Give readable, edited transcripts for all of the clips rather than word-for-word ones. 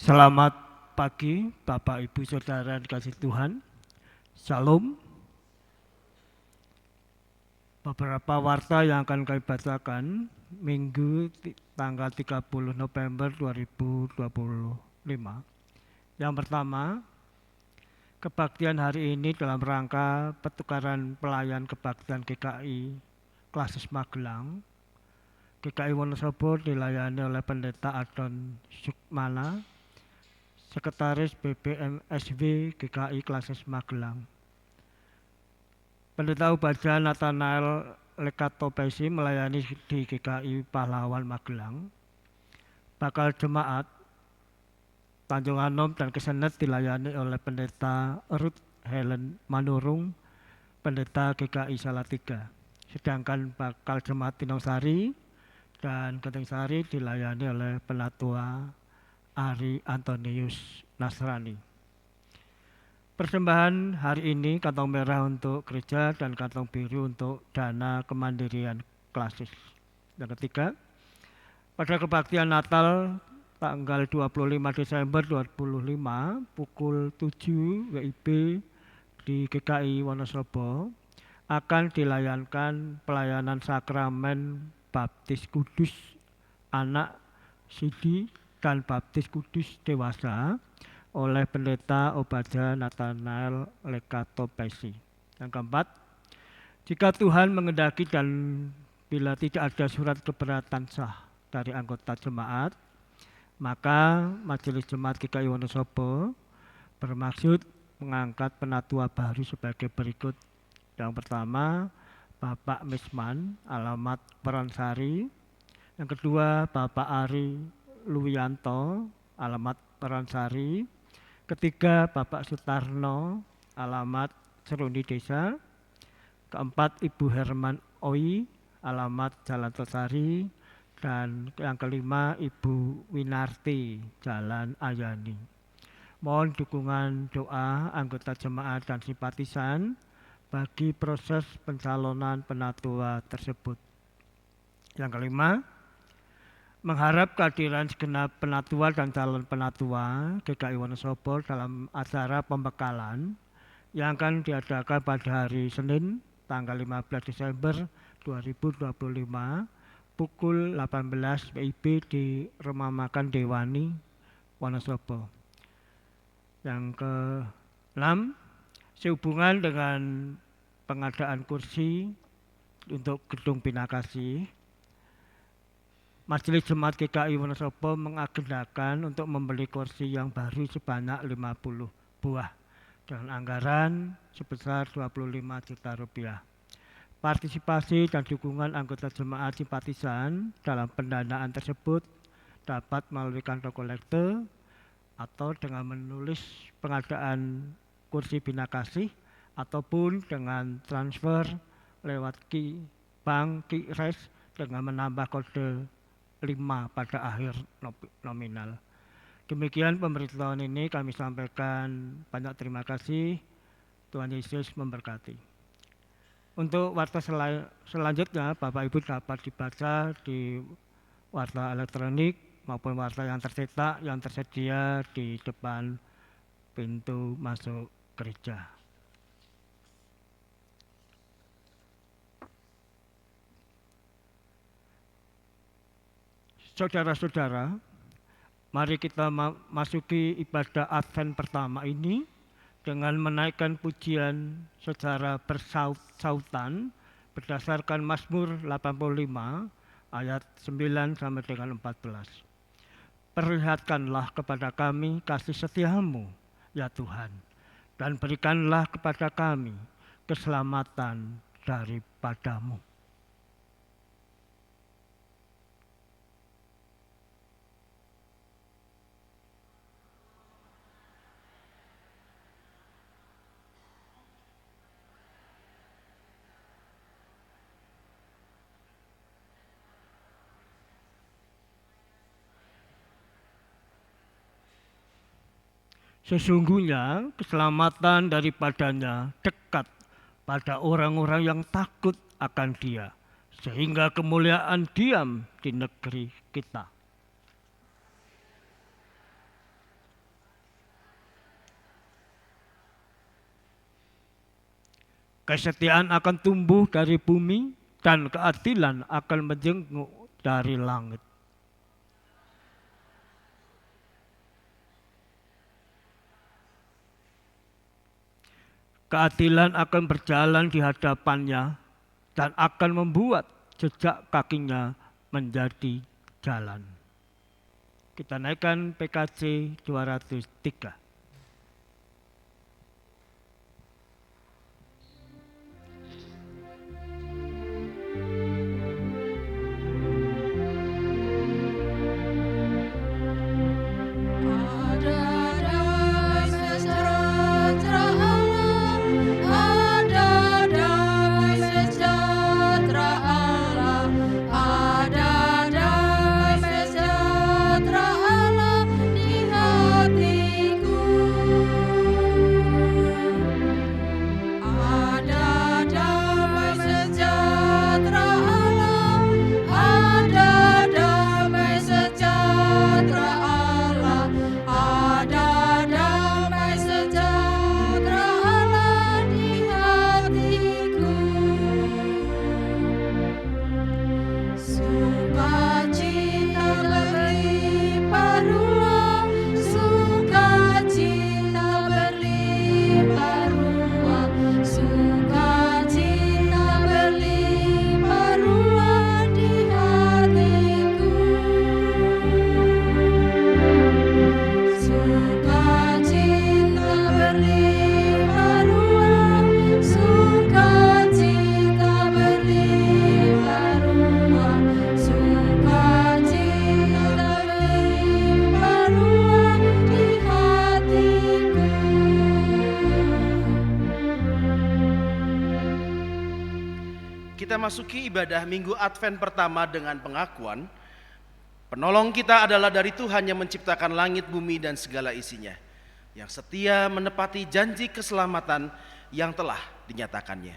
Selamat pagi Bapak Ibu Saudara dikasih Tuhan. Shalom. Beberapa warta yang akan kami bacakan Minggu tanggal 30 November 2025. Yang pertama, kebaktian hari ini dalam rangka pertukaran pelayan kebaktian GKI Klasis Magelang. GKI Wonosobo dilayani oleh Pendeta Adon Sukmana, Sekretaris BPMSW GKI Klasis Magelang. Pendeta Ubaja Nathanael Lekatopesi melayani di GKI Pahlawan Magelang. Bakal jemaat Tanjung Anom dan Kesenet dilayani oleh Pendeta Ruth Helen Manurung, Pendeta GKI Salatiga. Sedangkan bakal jemaat Tinongsari dan Gentingsari dilayani oleh Penatua Ari Antonius Nasrani. Persembahan hari ini kantong merah untuk gereja dan kantong biru untuk dana kemandirian klasis. Yang ketiga, pada kebaktian Natal tanggal 25 Desember 2025 pukul 7 WIB di GKI Wonosobo akan dilayankan pelayanan sakramen Baptis Kudus Anak Sidi dan Baptis Kudus Dewasa oleh Pendeta Ubaja Nathanael Lekatopesi. Yang keempat, jika Tuhan mengendaki dan bila tidak ada surat keberatan sah dari anggota jemaat, maka Majelis Jemaat GKI Wonosobo bermaksud mengangkat penatua baru sebagai berikut. Yang pertama, Bapak Misman, alamat Peransari. Yang kedua, Bapak Ari Luwianto, alamat Peransari. Ketiga, Bapak Sutarno, alamat Seruni Desa. Keempat, Ibu Herman Oi, alamat Jalan Tosari. Dan yang kelima, Ibu Winarti, Jalan Ayani. Mohon dukungan doa anggota jemaat dan simpatisan bagi proses pencalonan penatua tersebut. Yang kelima, mengharap kehadiran segenap penatua dan calon penatua GKI Wonosobo dalam acara pembekalan yang akan diadakan pada hari Senin tanggal 15 Desember 2025 pukul 18 WIB di Rumah Makan Dewani Wonosobo. Yang ke-6, sehubungan dengan pengadaan kursi untuk Gedung Binakasih, Majelis Jemaat GKI Wonosobo mengagendakan untuk membeli kursi yang baru sebanyak 50 buah dengan anggaran sebesar 25 juta rupiah. Partisipasi dan dukungan anggota jemaat simpatisan dalam pendanaan tersebut dapat melalui kantong kolektor atau dengan menulis pengadaan kursi Binakasih ataupun dengan transfer lewat bank QRIS dengan menambah kode 5 pada akhir nominal. Demikian pemberitahuan ini kami sampaikan. Banyak terima kasih. Tuhan Yesus memberkati. Untuk warta selanjutnya Bapak Ibu dapat dibaca di warta elektronik maupun warta yang tercetak yang tersedia di depan pintu masuk gereja. Saudara-saudara, mari kita masuki ibadah Advent pertama ini dengan menaikkan pujian secara bersautan berdasarkan Mazmur 85 ayat 9 sampai dengan 14. Perlihatkanlah kepada kami kasih setiamu, ya Tuhan, dan berikanlah kepada kami keselamatan daripadamu. Sesungguhnya keselamatan daripadanya dekat pada orang-orang yang takut akan Dia, sehingga kemuliaan diam di negeri kita. Kesetiaan akan tumbuh dari bumi dan keadilan akan menjenguk dari langit. Keadilan akan berjalan di hadapannya dan akan membuat jejak kakinya menjadi jalan. Kita naikkan PKJ 203. Masuki ibadah Minggu Advent pertama dengan pengakuan, penolong kita adalah dari Tuhan yang menciptakan langit, bumi, dan segala isinya, yang setia menepati janji keselamatan yang telah dinyatakannya.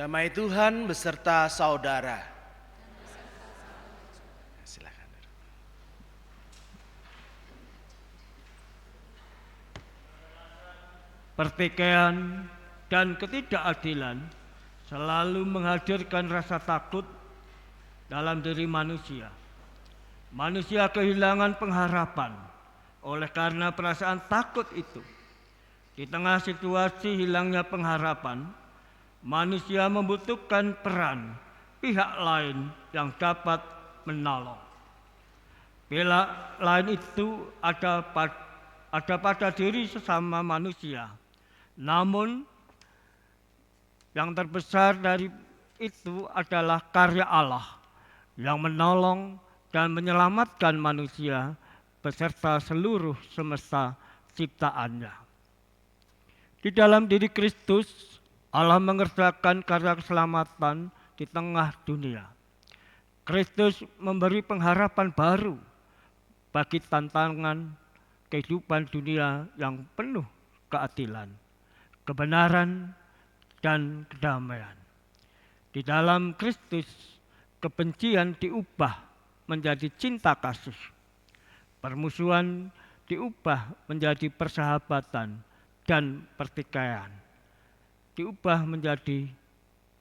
Damai Tuhan beserta saudara. Silakan. Pertikaian dan ketidakadilan selalu menghadirkan rasa takut dalam diri manusia. Manusia kehilangan pengharapan oleh karena perasaan takut itu. Di tengah situasi hilangnya pengharapan, manusia membutuhkan peran pihak lain yang dapat menolong. Pihak lain itu ada pada diri sesama manusia. Namun yang terbesar dari itu adalah karya Allah yang menolong dan menyelamatkan manusia beserta seluruh semesta ciptaannya. Di dalam diri Kristus, Allah mengerjakan karya keselamatan di tengah dunia. Kristus memberi pengharapan baru bagi tantangan kehidupan dunia yang penuh keadilan, kebenaran, dan kedamaian. Di dalam Kristus, kebencian diubah menjadi cinta kasih. Permusuhan diubah menjadi persahabatan dan pertikaian diubah menjadi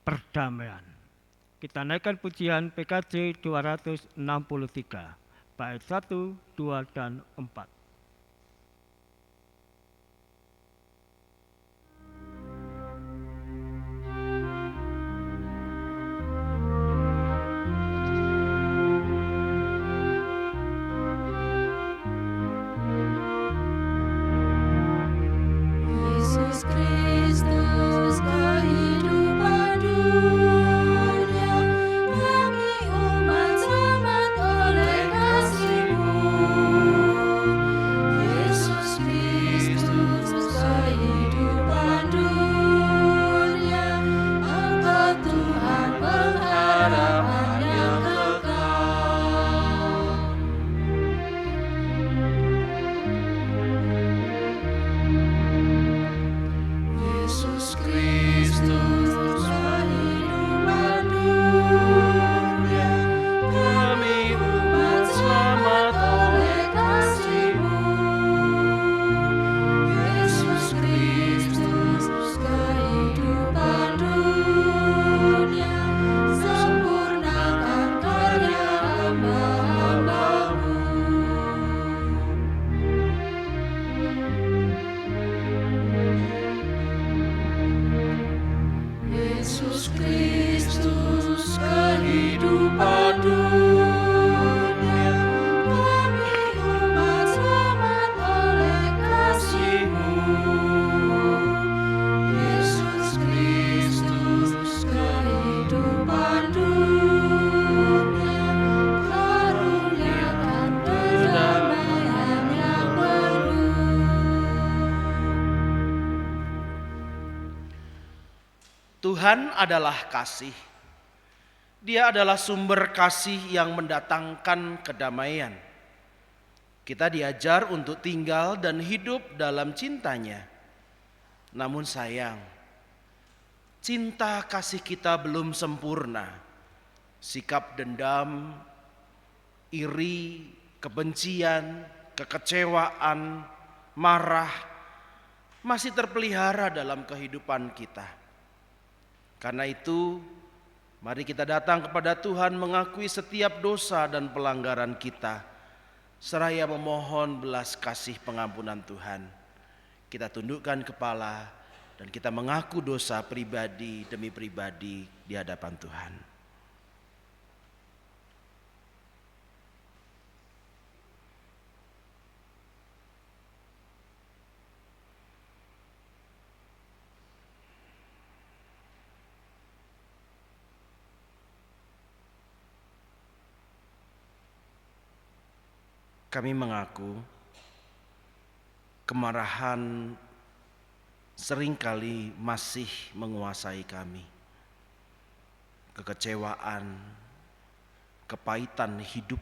perdamaian. Kita naikkan pujian PKJ 263, bait 1, 2, dan 4. Tuhan adalah kasih. Dia adalah sumber kasih yang mendatangkan kedamaian. Kita diajar untuk tinggal dan hidup dalam cintanya. Namun sayang, cinta kasih kita belum sempurna. Sikap dendam, iri, kebencian, kekecewaan, marah masih terpelihara dalam kehidupan kita. Karena itu, mari kita datang kepada Tuhan mengakui setiap dosa dan pelanggaran kita, seraya memohon belas kasih pengampunan Tuhan. Kita tundukkan kepala dan kita mengaku dosa pribadi demi pribadi di hadapan Tuhan. Kami mengaku kemarahan seringkali masih menguasai kami. Kekecewaan, kepahitan hidup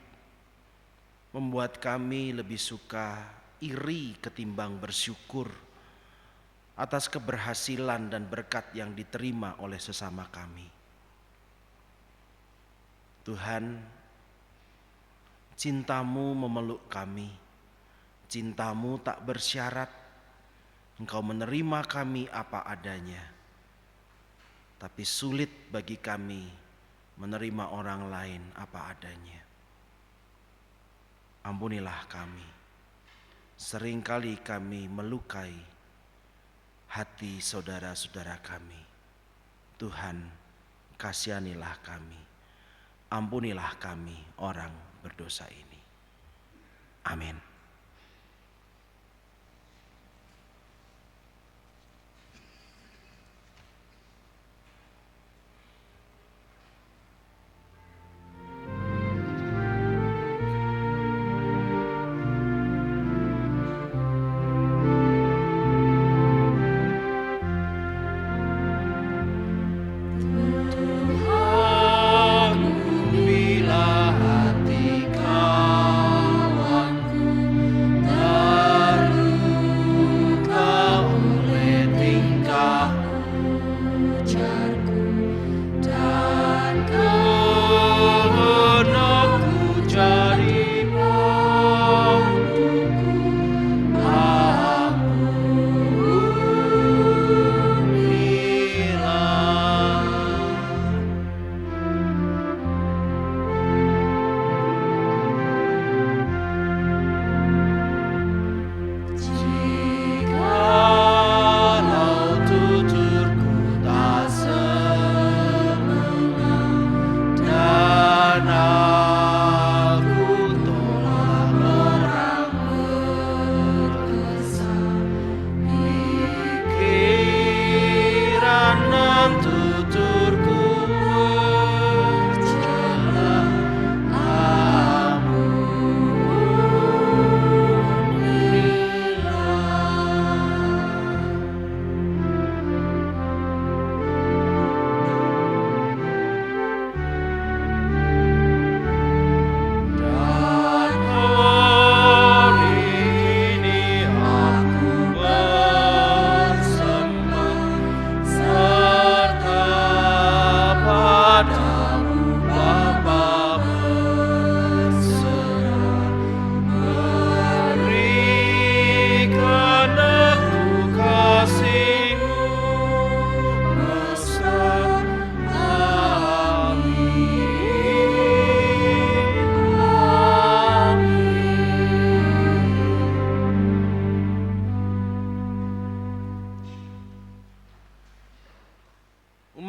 membuat kami lebih suka iri ketimbang bersyukur atas keberhasilan dan berkat yang diterima oleh sesama kami. Tuhan, cintamu memeluk kami, cintamu tak bersyarat, Engkau menerima kami apa adanya. Tapi sulit bagi kami menerima orang lain apa adanya. Ampunilah kami, seringkali kami melukai hati saudara-saudara kami. Tuhan, kasihanilah kami, ampunilah kami orang berdosa ini. Amin.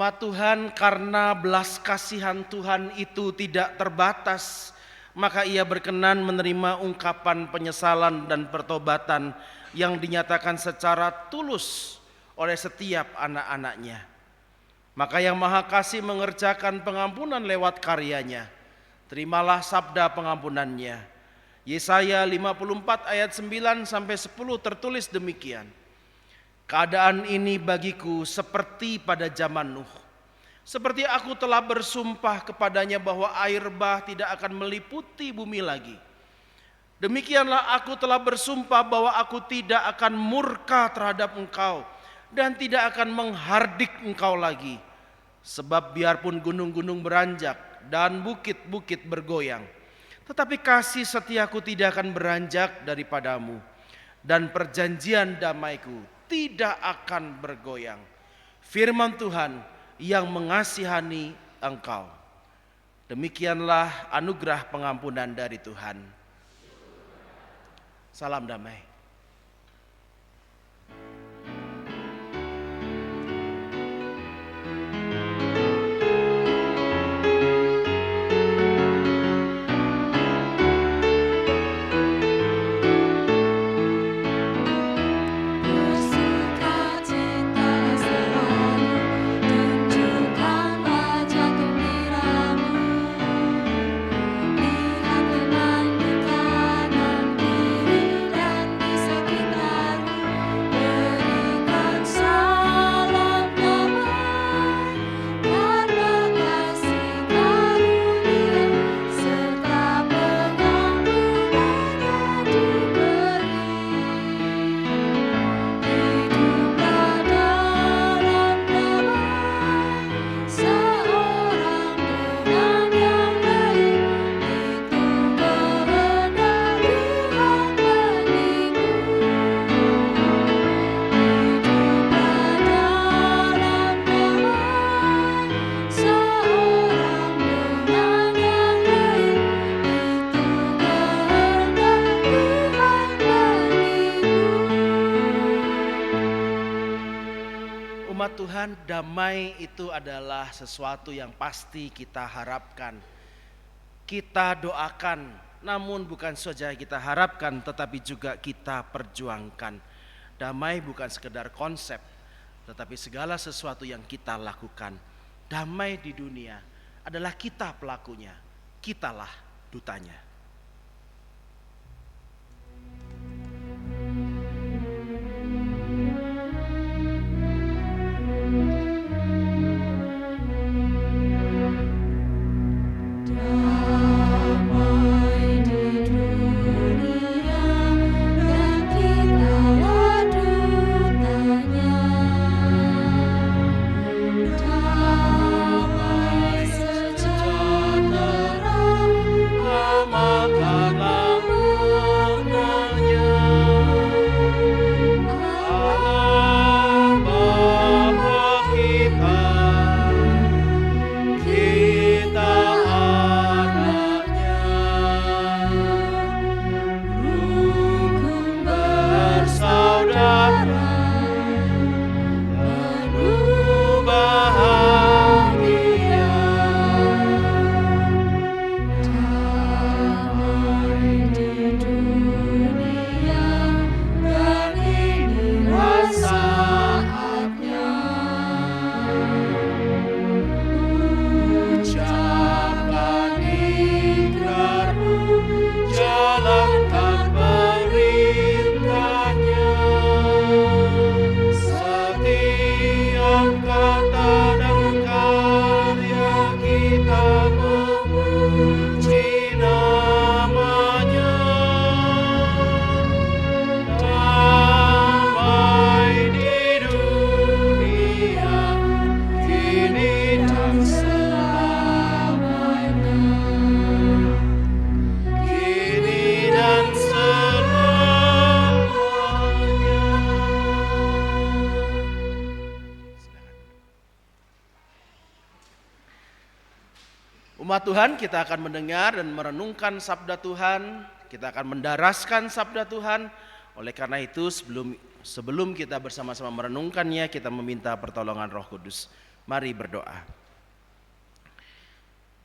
Umat Tuhan, karena belas kasihan Tuhan itu tidak terbatas, maka Ia berkenan menerima ungkapan penyesalan dan pertobatan yang dinyatakan secara tulus oleh setiap anak-anaknya. Maka Yang Maha Kasih mengerjakan pengampunan lewat karyanya. Terimalah sabda pengampunannya. Yesaya 54 ayat 9 sampai 10 tertulis demikian. Keadaan ini bagiku seperti pada zaman Nuh. Seperti aku telah bersumpah kepadanya bahwa air bah tidak akan meliputi bumi lagi. Demikianlah aku telah bersumpah bahwa aku tidak akan murka terhadap engkau dan tidak akan menghardik engkau lagi. Sebab biarpun gunung-gunung beranjak dan bukit-bukit bergoyang, tetapi kasih setiaku tidak akan beranjak daripadamu, dan perjanjian damaiku tidak akan bergoyang. Firman Tuhan yang mengasihani engkau. Demikianlah anugerah pengampunan dari Tuhan. Salam damai. Tuhan, damai itu adalah sesuatu yang pasti kita harapkan, kita doakan, namun bukan saja kita harapkan tetapi juga kita perjuangkan. Damai bukan sekedar konsep, tetapi segala sesuatu yang kita lakukan. Damai di dunia adalah kita pelakunya, kitalah dutanya. Umat Tuhan, kita akan mendengar dan merenungkan sabda Tuhan, kita akan mendaraskan sabda Tuhan. Oleh karena itu sebelum kita bersama-sama merenungkannya, kita meminta pertolongan Roh Kudus. Mari berdoa.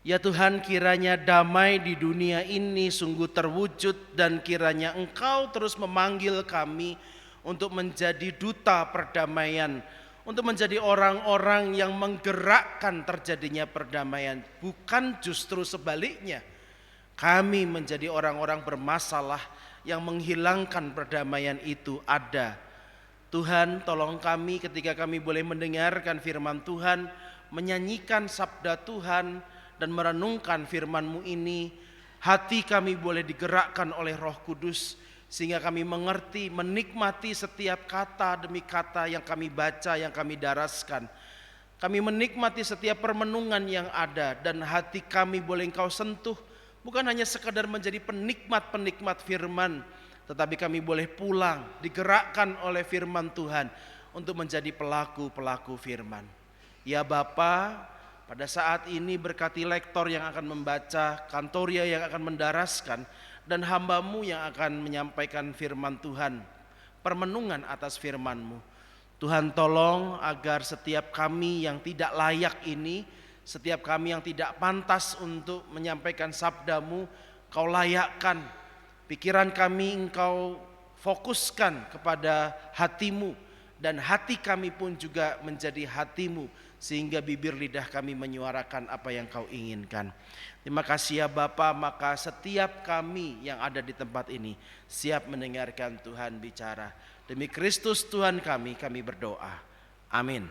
Ya Tuhan, kiranya damai di dunia ini sungguh terwujud dan kiranya Engkau terus memanggil kami untuk menjadi duta perdamaian, untuk menjadi orang-orang yang menggerakkan terjadinya perdamaian, bukan justru sebaliknya. Kami menjadi orang-orang bermasalah yang menghilangkan perdamaian itu ada Tuhan, tolong kami ketika kami boleh mendengarkan firman Tuhan, menyanyikan sabda Tuhan, dan merenungkan firman-Mu ini, hati kami boleh digerakkan oleh Roh Kudus, sehingga kami mengerti, menikmati setiap kata demi kata yang kami baca, yang kami daraskan. Kami menikmati setiap permenungan yang ada, dan hati kami boleh Engkau sentuh, bukan hanya sekadar menjadi penikmat-penikmat firman, tetapi kami boleh pulang, digerakkan oleh firman Tuhan untuk menjadi pelaku-pelaku firman. Ya Bapa, pada saat ini berkati lektor yang akan membaca, Kantoria yang akan mendaraskan, dan hamba-Mu yang akan menyampaikan firman Tuhan, permenungan atas firman-Mu. Tuhan tolong agar setiap kami yang tidak layak ini, setiap kami yang tidak pantas untuk menyampaikan sabda-Mu, Kau layakkan. Pikiran kami Engkau fokuskan kepada hati-Mu, dan hati kami pun juga menjadi hati-Mu, sehingga bibir lidah kami menyuarakan apa yang Kau inginkan. Terima kasih ya Bapa, maka setiap kami yang ada di tempat ini siap mendengarkan Tuhan bicara. Demi Kristus Tuhan kami berdoa. Amin.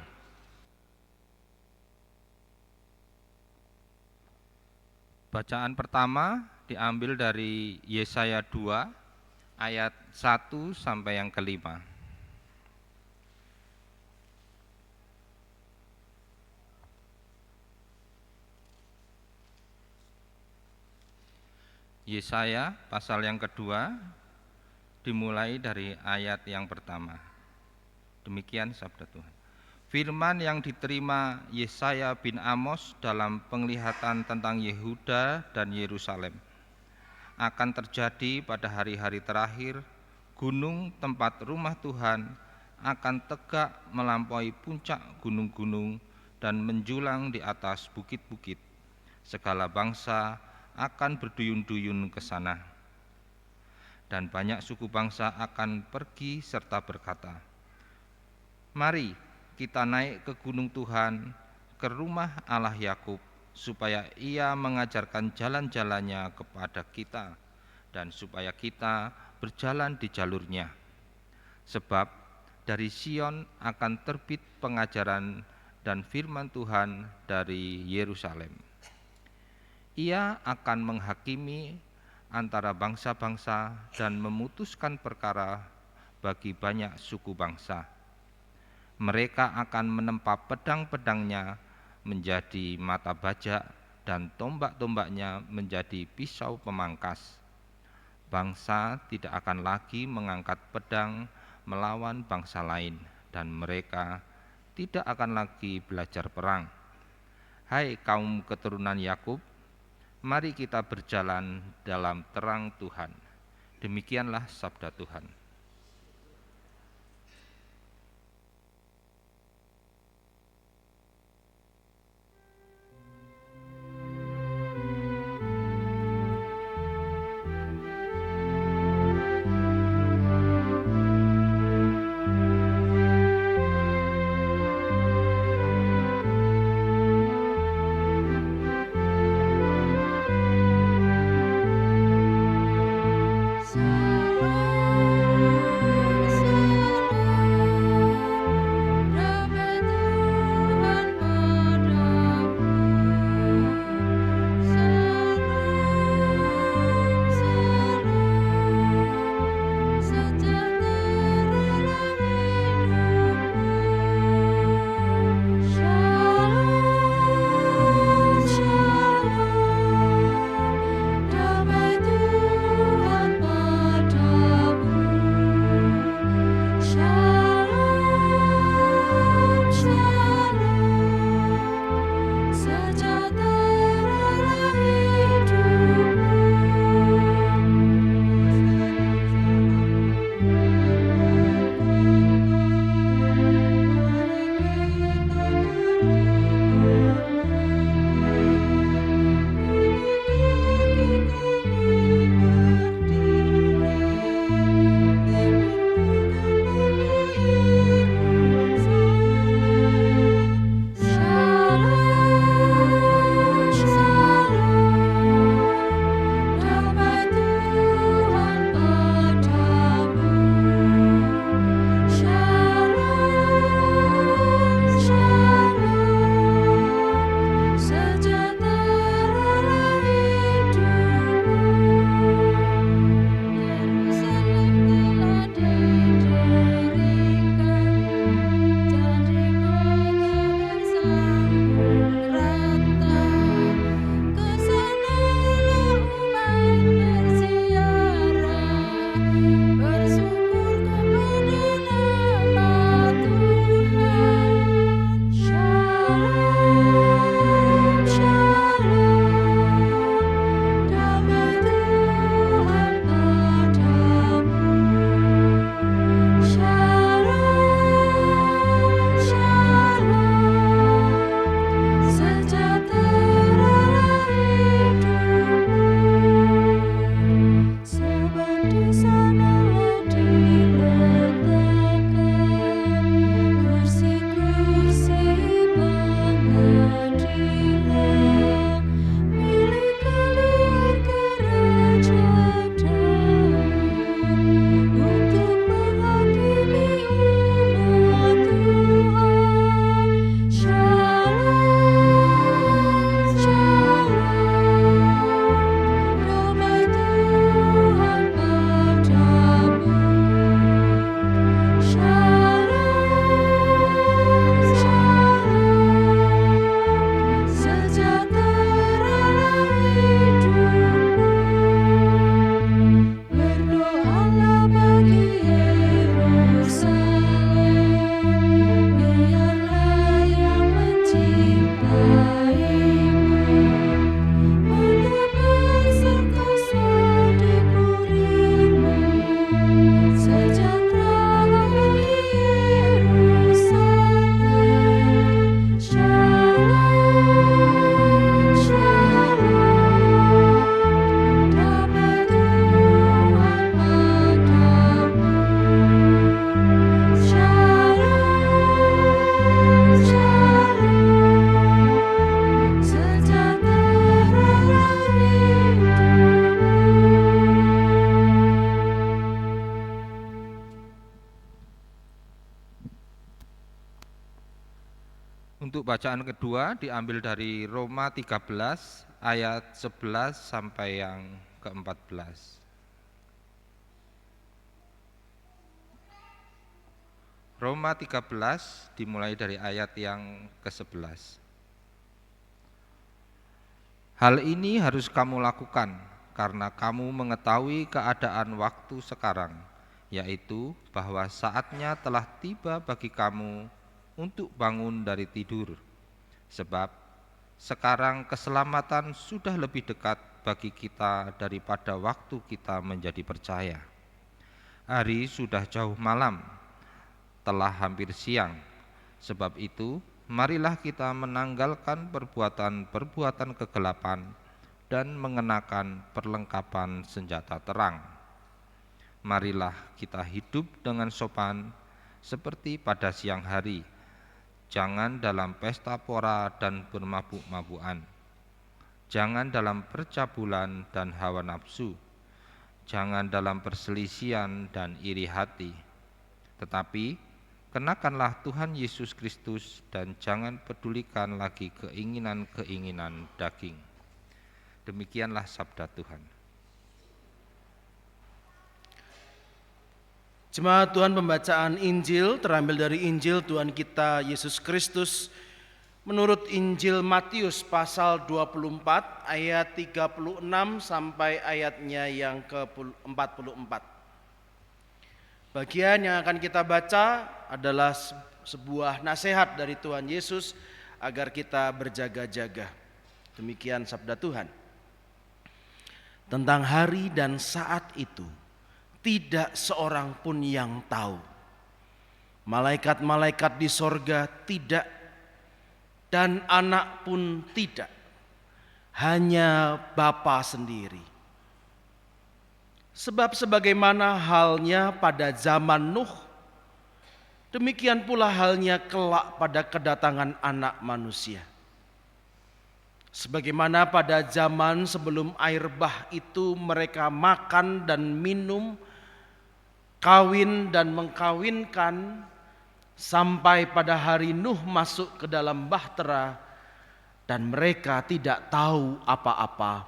Bacaan pertama diambil dari Yesaya 2 ayat 1 sampai yang kelima. Yesaya pasal yang kedua dimulai dari ayat yang pertama. Demikian sabda Tuhan. Firman yang diterima Yesaya bin Amos dalam penglihatan tentang Yehuda dan Yerusalem. Akan terjadi pada hari-hari terakhir, gunung tempat rumah Tuhan akan tegak melampaui puncak gunung-gunung dan menjulang di atas bukit-bukit. Segala bangsa akan berduyun-duyun ke sana. Dan banyak suku bangsa akan pergi serta berkata, "Mari kita naik ke gunung Tuhan, ke rumah Allah Yakub, supaya Ia mengajarkan jalan-jalannya kepada kita, dan supaya kita berjalan di jalurnya. Sebab dari Sion akan terbit pengajaran dan firman Tuhan dari Yerusalem. Ia akan menghakimi antara bangsa-bangsa dan memutuskan perkara bagi banyak suku bangsa. Mereka akan menempa pedang-pedangnya menjadi mata bajak dan tombak-tombaknya menjadi pisau pemangkas. Bangsa tidak akan lagi mengangkat pedang melawan bangsa lain, dan mereka tidak akan lagi belajar perang. Hai kaum keturunan Yakub, mari kita berjalan dalam terang Tuhan." Demikianlah sabda Tuhan. Salam Untuk bacaan kedua diambil dari Roma 13 ayat 11 sampai yang ke-14. Roma 13 dimulai dari ayat yang ke-11. Hal ini harus kamu lakukan karena kamu mengetahui keadaan waktu sekarang, yaitu bahwa saatnya telah tiba bagi kamu untuk bangun dari tidur. Sebab sekarang keselamatan sudah lebih dekat bagi kita daripada waktu kita menjadi percaya. Hari sudah jauh malam, telah hampir siang. Sebab itu, marilah kita menanggalkan perbuatan-perbuatan kegelapan dan mengenakan perlengkapan senjata terang. Marilah kita hidup dengan sopan seperti pada siang hari. Jangan dalam pesta pora dan bermabuk-mabukan. Jangan dalam percabulan dan hawa nafsu. Jangan dalam perselisihan dan iri hati. Tetapi kenakanlah Tuhan Yesus Kristus dan jangan pedulikan lagi keinginan-keinginan daging. Demikianlah sabda Tuhan. Jemaat Tuhan, pembacaan Injil terambil dari Injil Tuhan kita Yesus Kristus menurut Injil Matius pasal 24 ayat 36 sampai ayatnya yang ke-44. Bagian yang akan kita baca adalah sebuah nasihat dari Tuhan Yesus agar kita berjaga-jaga. Demikian sabda Tuhan. Tentang hari dan saat itu, tidak seorang pun yang tahu. Malaikat-malaikat di sorga tidak, dan anak pun tidak. Hanya Bapa sendiri. Sebab sebagaimana halnya pada zaman Nuh, demikian pula halnya kelak pada kedatangan Anak Manusia. Sebagaimana pada zaman sebelum air bah itu mereka makan dan minum, kawin dan mengkawinkan, sampai pada hari Nuh masuk ke dalam bahtera, dan mereka tidak tahu apa-apa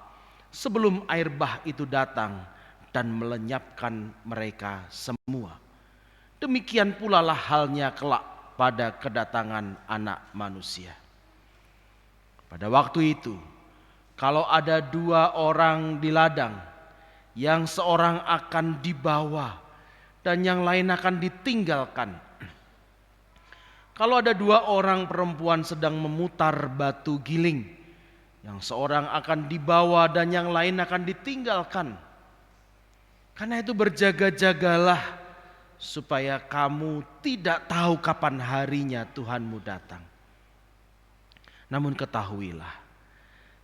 sebelum air bah itu datang dan melenyapkan mereka semua. Demikian pula lah halnya kelak pada kedatangan Anak Manusia. Pada waktu itu, kalau ada dua orang di ladang, yang seorang akan dibawa dan yang lain akan ditinggalkan. Kalau ada dua orang perempuan sedang memutar batu giling, yang seorang akan dibawa dan yang lain akan ditinggalkan. Karena itu berjaga-jagalah supaya kamu tidak tahu kapan harinya Tuhanmu datang. Namun ketahuilah,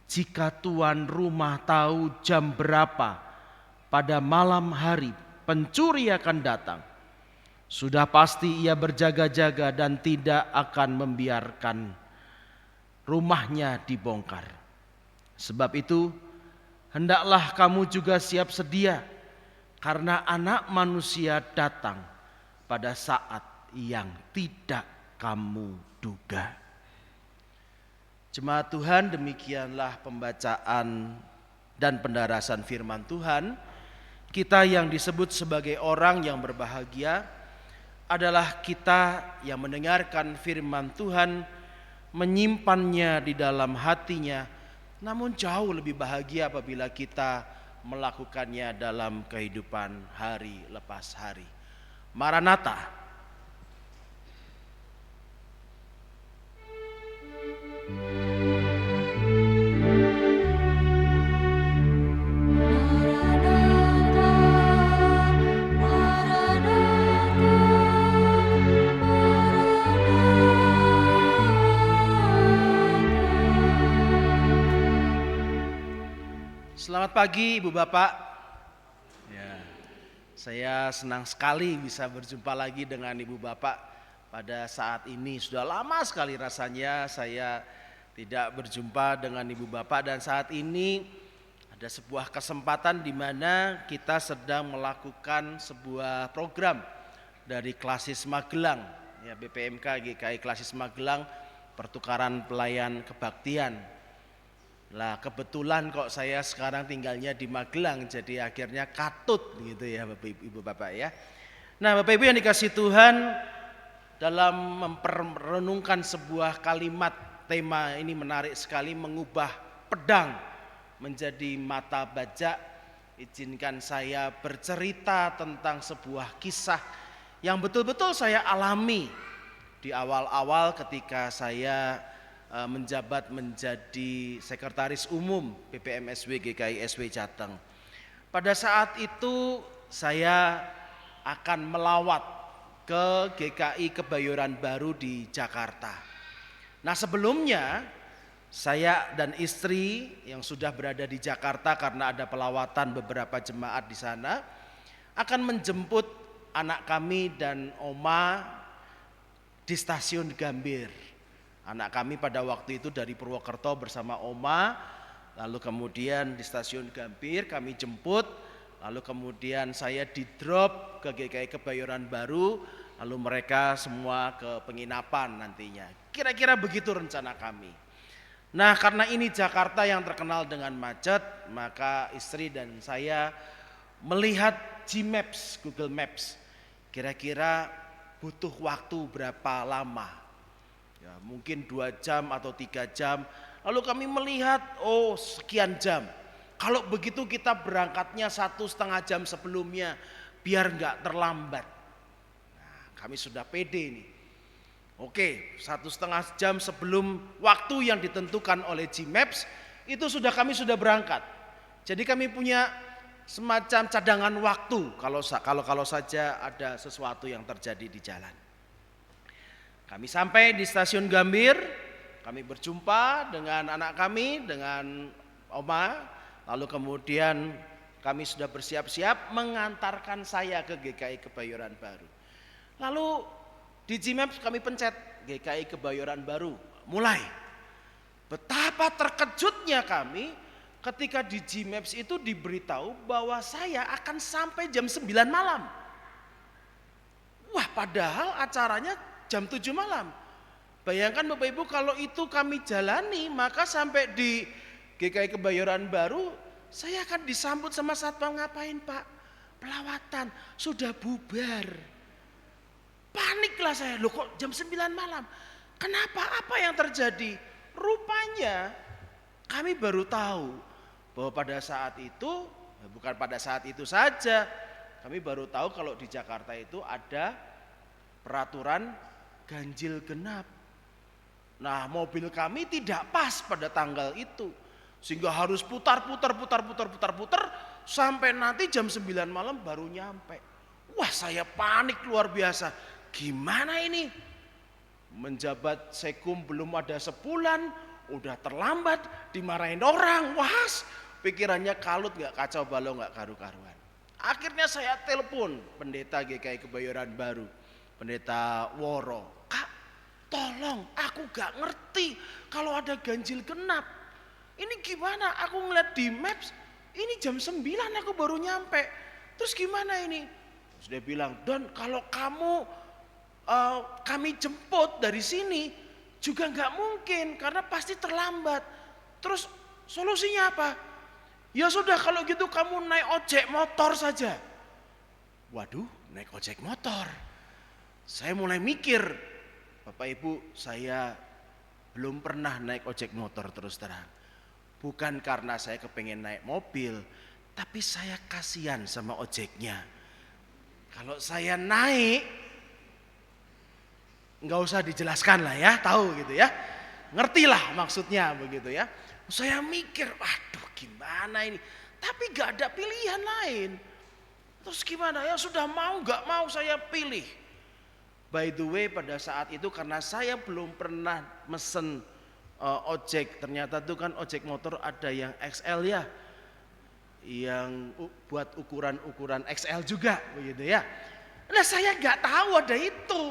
jika tuan rumah tahu jam berapa pada malam hari pencuri akan datang, sudah pasti ia berjaga-jaga dan tidak akan membiarkan rumahnya dibongkar. Sebab itu, hendaklah kamu juga siap sedia, karena Anak Manusia datang pada saat yang tidak kamu duga. Jemaat Tuhan, demikianlah pembacaan dan pendarasan firman Tuhan. Kita yang disebut sebagai orang yang berbahagia adalah kita yang mendengarkan firman Tuhan, menyimpannya di dalam hatinya, namun jauh lebih bahagia apabila kita melakukannya dalam kehidupan hari lepas hari. Maranatha. Selamat pagi Ibu Bapak. Ya, saya senang sekali bisa berjumpa lagi dengan Ibu Bapak pada saat ini. Sudah lama sekali rasanya saya tidak berjumpa dengan Ibu Bapak, dan saat ini ada sebuah kesempatan di mana kita sedang melakukan sebuah program dari Klasis Magelang, ya, BPMK GKI Klasis Magelang, pertukaran pelayan kebaktian. Lah kebetulan kok saya sekarang tinggalnya di Magelang, jadi akhirnya katut gitu ya Bapak Ibu Bapak ya. Nah Bapak Ibu yang dikasih Tuhan, dalam memperenungkan sebuah kalimat tema ini menarik sekali, mengubah pedang menjadi mata bajak. Izinkan saya bercerita tentang sebuah kisah yang betul-betul saya alami di awal-awal ketika saya menjabat menjadi Sekretaris Umum PPMSW GKI SW Jateng. Pada saat itu saya akan melawat ke GKI Kebayoran Baru di Jakarta. Nah sebelumnya saya dan istri yang sudah berada di Jakarta karena ada pelawatan beberapa jemaat di sana akan menjemput anak kami dan Oma di stasiun Gambir. Anak kami pada waktu itu dari Purwokerto bersama Oma, lalu kemudian di stasiun Gambir kami jemput, lalu kemudian saya di drop ke GKI Kebayoran Baru, lalu mereka semua ke penginapan nantinya. Kira-kira begitu rencana kami. Nah karena ini Jakarta yang terkenal dengan macet, maka istri dan saya melihat Gmaps, Google Maps. Kira-kira butuh waktu berapa lama? Ya, mungkin 2 jam atau 3 jam. Lalu kami melihat, oh sekian jam. Kalau begitu kita berangkatnya 1,5 jam sebelumnya, biar nggak terlambat. Nah, kami sudah pede nih. Oke, 1,5 jam sebelum waktu yang ditentukan oleh Gmaps itu kami sudah berangkat. Jadi kami punya semacam cadangan waktu kalau saja ada sesuatu yang terjadi di jalan. Kami sampai di stasiun Gambir, kami berjumpa dengan anak kami, dengan Oma, lalu kemudian kami sudah bersiap-siap mengantarkan saya ke GKI Kebayoran Baru. Lalu di Gmaps kami pencet GKI Kebayoran Baru, mulai. Betapa terkejutnya kami ketika di Gmaps itu diberitahu bahwa saya akan sampai jam 9 malam. Wah padahal acaranya jam 7 malam. Bayangkan Bapak Ibu kalau itu kami jalani, maka sampai di GKI Kebayoran Baru saya akan disambut sama satpam, ngapain Pak? Pelawatan, sudah bubar. Paniklah saya, loh kok jam 9 malam? Kenapa? Apa yang terjadi? Rupanya kami baru tahu bahwa pada saat itu, bukan pada saat itu saja, kami baru tahu kalau di Jakarta itu ada peraturan ganjil genap. Nah mobil kami tidak pas pada tanggal itu, sehingga harus putar sampai nanti jam 9 malam baru nyampe. Wah saya panik luar biasa. Gimana ini? Menjabat Sekum belum ada sebulan, udah terlambat, dimarahin orang. Wah, pikirannya kalut nggak, kacau balau nggak karu-karuan. Akhirnya saya telepon pendeta GKI Kebayoran Baru, pendeta Woro. Kak, tolong, aku nggak ngerti kalau ada ganjil genap. Ini gimana? Aku ngeliat di Maps, ini jam 9 aku baru nyampe. Terus gimana ini? Terus dia bilang, Don, kalau kami jemput dari sini juga nggak mungkin karena pasti terlambat. Terus solusinya apa? Ya sudah kalau gitu kamu naik ojek motor saja. Waduh, naik ojek motor. Saya mulai mikir, Bapak Ibu, saya belum pernah naik ojek motor terus terang. Bukan karena saya kepengen naik mobil, tapi saya kasihan sama ojeknya. Kalau saya naik, nggak usah dijelaskan lah ya, tahu gitu ya, ngertilah maksudnya begitu ya. Saya mikir, waduh gimana ini, tapi nggak ada pilihan lain. Terus gimana ya, sudah mau nggak mau saya pilih. By the way pada saat itu karena saya belum pernah mesen ojek, ternyata tuh kan ojek motor ada yang XL ya, yang buat ukuran XL juga begitu ya. Nah saya nggak tahu ada itu.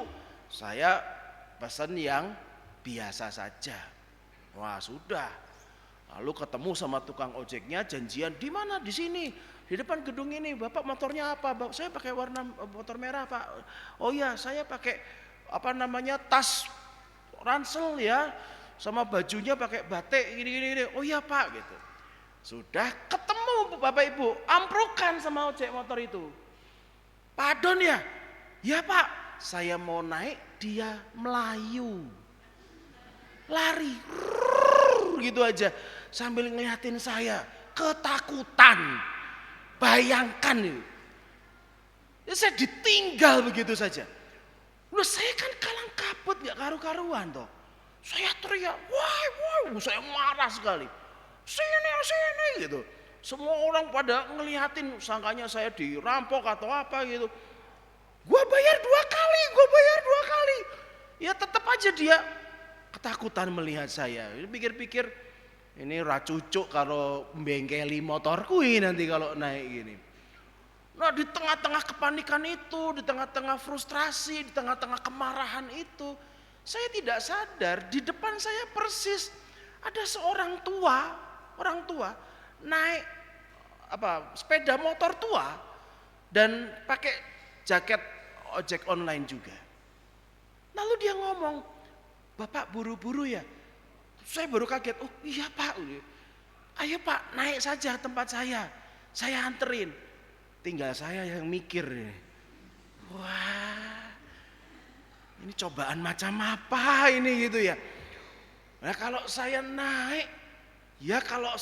Saya pesan yang biasa saja. Wah sudah. Lalu ketemu sama tukang ojeknya, janjian di mana? Di sini, di depan gedung ini. Bapak motornya apa? Saya pakai warna motor merah Pak. Oh ya, saya pakai tas ransel ya, sama bajunya pakai batik gini. Oh iya Pak gitu. Sudah ketemu Bapak Ibu, amprokan sama ojek motor itu. Pak Don ya? Ya Pak, saya mau naik, dia melayu. Lari, gitu aja. Sambil ngeliatin saya, ketakutan. Bayangkan itu. Ya, saya ditinggal begitu saja. Loh saya kan kalang kabut, gak karu-karuan toh. Saya teriak, wah, saya marah sekali. Sini gitu. Semua orang pada ngeliatin, sangkanya saya dirampok atau apa gitu. Gua bayar dua kali. Ya tetap aja dia ketakutan melihat saya. Pikir-pikir ini racucuk kalau bengkeli motorku ini nanti kalau naik gini. Nah di tengah-tengah kepanikan itu, di tengah-tengah frustrasi, di tengah-tengah kemarahan itu, saya tidak sadar di depan saya persis ada seorang orang tua naik sepeda motor tua dan pakai jaket ojek online juga. Lalu dia ngomong, "Bapak buru-buru ya?" Saya baru kaget, "Oh iya Pak, ayo Pak naik saja tempat saya anterin." Tinggal saya yang mikir, wah ini cobaan macam apa ini gitu ya. Nah kalau saya naik, ya kalau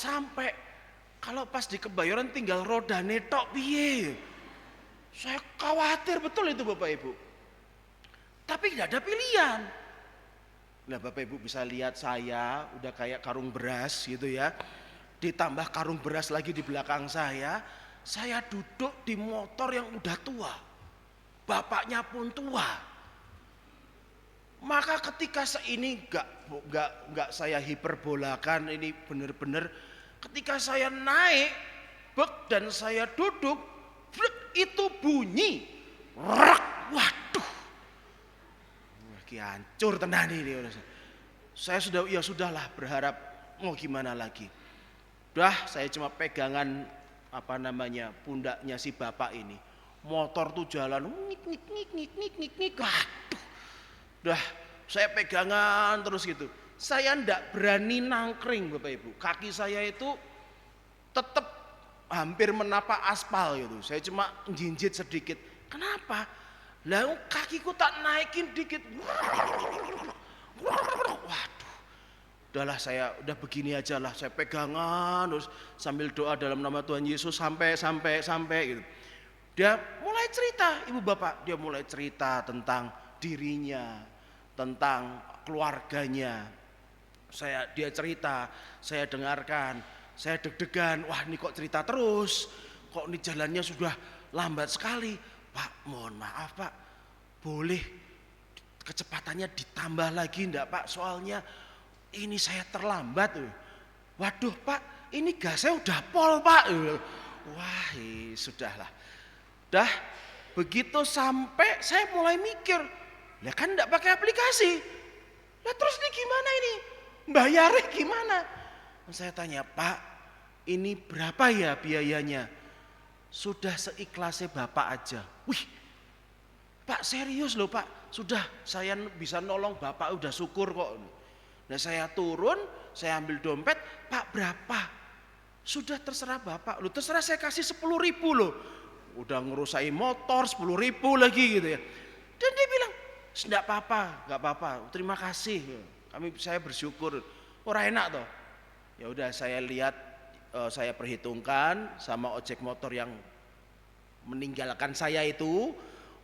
pas di Kebayoran tinggal roda netok piye. Saya khawatir betul itu Bapak Ibu. Tapi tidak ada pilihan. Nah Bapak Ibu bisa lihat saya udah kayak karung beras gitu ya. Ditambah karung beras lagi di belakang saya duduk di motor yang udah tua. Bapaknya pun tua. Maka ketika ini enggak saya hiperbolakan, ini benar-benar ketika saya naik dan saya duduk, itu bunyi. Waduh. Lagi hancur tenan ini. Saya sudahlah berharap mau gimana lagi. Saya cuma pegangan pundaknya si bapak ini. Motor tuh jalan ngik. Waduh. Saya pegangan terus gitu. Saya ndak berani nangkring Bapak Ibu. Kaki saya itu tetap hampir menapak aspal gitu. Saya cuma jinjit sedikit. Kenapa? Lah kakiku tak naikin dikit. Waduh. Udahlah saya udah begini aja lah, saya pegangan terus sambil doa dalam nama Tuhan Yesus sampai gitu. Dia mulai cerita, ibu bapak, dia mulai cerita tentang dirinya, tentang keluarganya. Dia cerita, saya dengarkan, saya deg-degan, wah ini kok cerita terus, kok ini jalannya sudah lambat sekali. Pak, mohon maaf Pak, boleh kecepatannya ditambah lagi enggak Pak, soalnya ini saya terlambat. Waduh Pak, ini gasnya udah pol Pak. Wah sudahlah. Dah begitu sampai saya mulai mikir, ya kan enggak pakai aplikasi. Lah terus ini gimana ini? Bayarnya gimana? Saya tanya, Pak ini berapa ya biayanya? Sudah seikhlasnya Bapak aja. Wih Pak serius loh Pak, sudah saya bisa nolong Bapak udah syukur kok. Nah saya turun, saya ambil dompet, Pak berapa? Sudah terserah Bapak, lu terserah saya kasih 10.000 loh. Udah ngerusain motor 10.000 lagi gitu ya. Dan dia bilang, enggak apa-apa, terima kasih. Saya bersyukur. Orang enak toh. Ya udah saya lihat, saya perhitungkan sama ojek motor yang meninggalkan saya itu,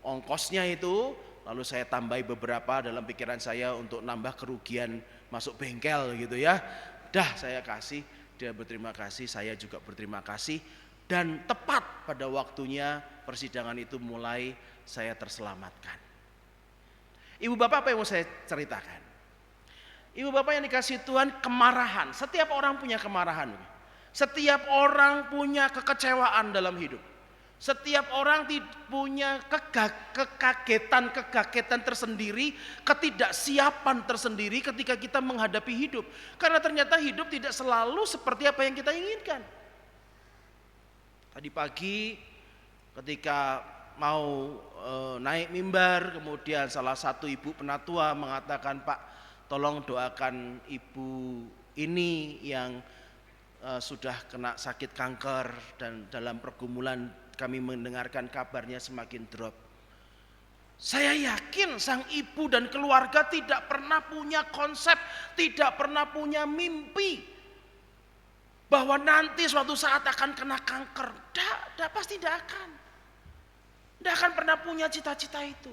ongkosnya itu, lalu saya tambahi beberapa dalam pikiran saya untuk nambah kerugian masuk bengkel gitu ya. Saya kasih, dia berterima kasih, saya juga berterima kasih. Dan tepat pada waktunya persidangan itu mulai, saya terselamatkan. Ibu bapak apa yang mau saya ceritakan? Ibu bapak yang dikasih Tuhan, kemarahan. Setiap orang punya kemarahan. Setiap orang punya kekecewaan dalam hidup. Setiap orang punya kekagetan tersendiri, ketidaksiapan tersendiri ketika kita menghadapi hidup. Karena ternyata hidup tidak selalu seperti apa yang kita inginkan. Tadi pagi ketika mau naik mimbar, kemudian salah satu ibu penatua mengatakan, Pak tolong doakan ibu ini yang sudah kena sakit kanker dan dalam pergumulan kami mendengarkan kabarnya semakin drop. Saya yakin sang ibu dan keluarga tidak pernah punya konsep, tidak pernah punya mimpi bahwa nanti suatu saat akan kena kanker. Pasti tidak akan. Tidak akan pernah punya cita-cita itu.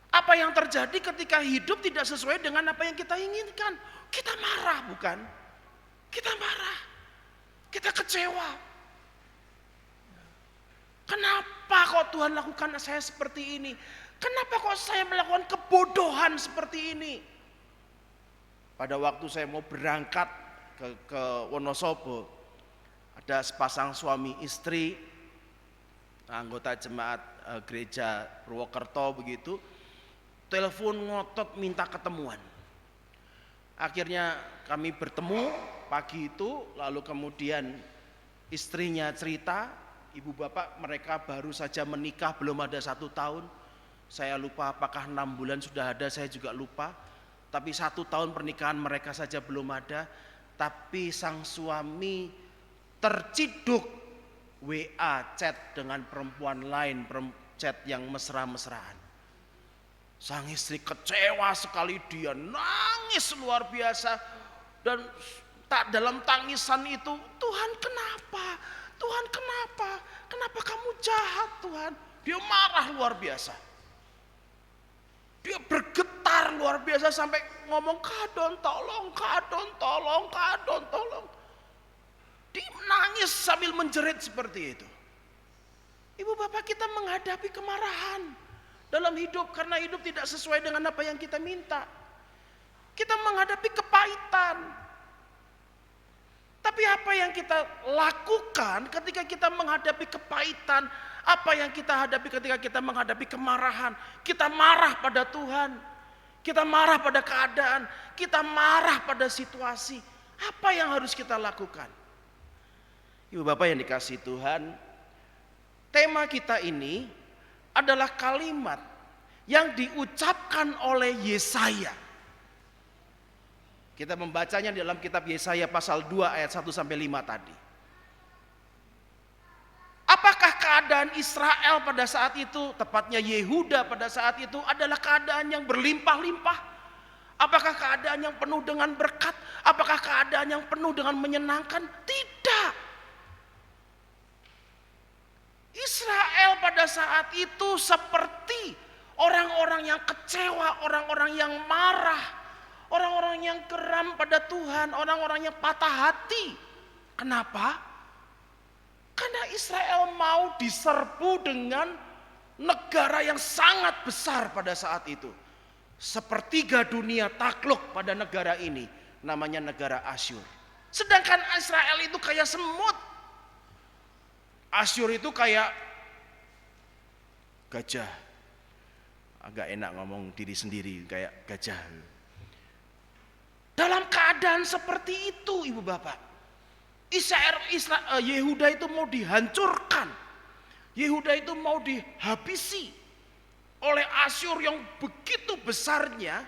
Apa yang terjadi ketika hidup tidak sesuai dengan apa yang kita inginkan? Kita marah, bukan? Kita marah. Kita kecewa. Kenapa kok Tuhan lakukan saya seperti ini? Kenapa kok saya melakukan kebodohan seperti ini? Pada waktu saya mau berangkat ke Wonosobo, ada sepasang suami istri, anggota jemaat gereja Purwokerto begitu, telepon ngotot minta ketemuan. Akhirnya kami bertemu pagi itu, lalu kemudian istrinya cerita, ibu bapak mereka baru saja menikah belum ada 1 tahun. Saya lupa apakah 6 bulan sudah ada, saya juga lupa. Tapi 1 tahun pernikahan mereka saja belum ada. Tapi sang suami terciduk WA chat dengan perempuan lain, chat yang mesra-mesraan. Sang istri kecewa sekali, dia nangis luar biasa. Dan tak dalam tangisan itu, Tuhan kenapa? Tuhan kenapa? Kenapa kamu jahat Tuhan? Dia marah luar biasa. Dia bergetar luar biasa sampai ngomong, Kadon tolong, Kadon tolong, Kadon tolong. Dia nangis sambil menjerit seperti itu. Ibu bapak, kita menghadapi kemarahan dalam hidup karena hidup tidak sesuai dengan apa yang kita minta. Kita menghadapi kepahitan. Tapi apa yang kita lakukan ketika kita menghadapi kepahitan, apa yang kita hadapi ketika kita menghadapi kemarahan? Kita marah pada Tuhan, kita marah pada keadaan, kita marah pada situasi. Apa yang harus kita lakukan? Ibu bapak yang dikasihi Tuhan, tema kita ini adalah kalimat yang diucapkan oleh Yesaya. Kita membacanya dalam kitab Yesaya pasal 2 ayat 1 sampai 5 tadi. Apakah keadaan Israel pada saat itu, tepatnya Yehuda pada saat itu adalah keadaan yang berlimpah-limpah? Apakah keadaan yang penuh dengan berkat? Apakah keadaan yang penuh dengan menyenangkan? Tidak. Israel pada saat itu seperti orang-orang yang kecewa, orang-orang yang marah, orang-orang yang geram pada Tuhan, orang-orang yang patah hati. Kenapa? Karena Israel mau diserbu dengan negara yang sangat besar pada saat itu. Sepertiga dunia takluk pada negara ini, namanya negara Asyur. Sedangkan Israel itu kayak semut. Asyur itu kayak gajah. Agak enak ngomong diri sendiri, kayak gajah. Dalam keadaan seperti itu, ibu bapak, Yehuda itu mau dihancurkan. Yehuda itu mau dihabisi oleh Asyur yang begitu besarnya,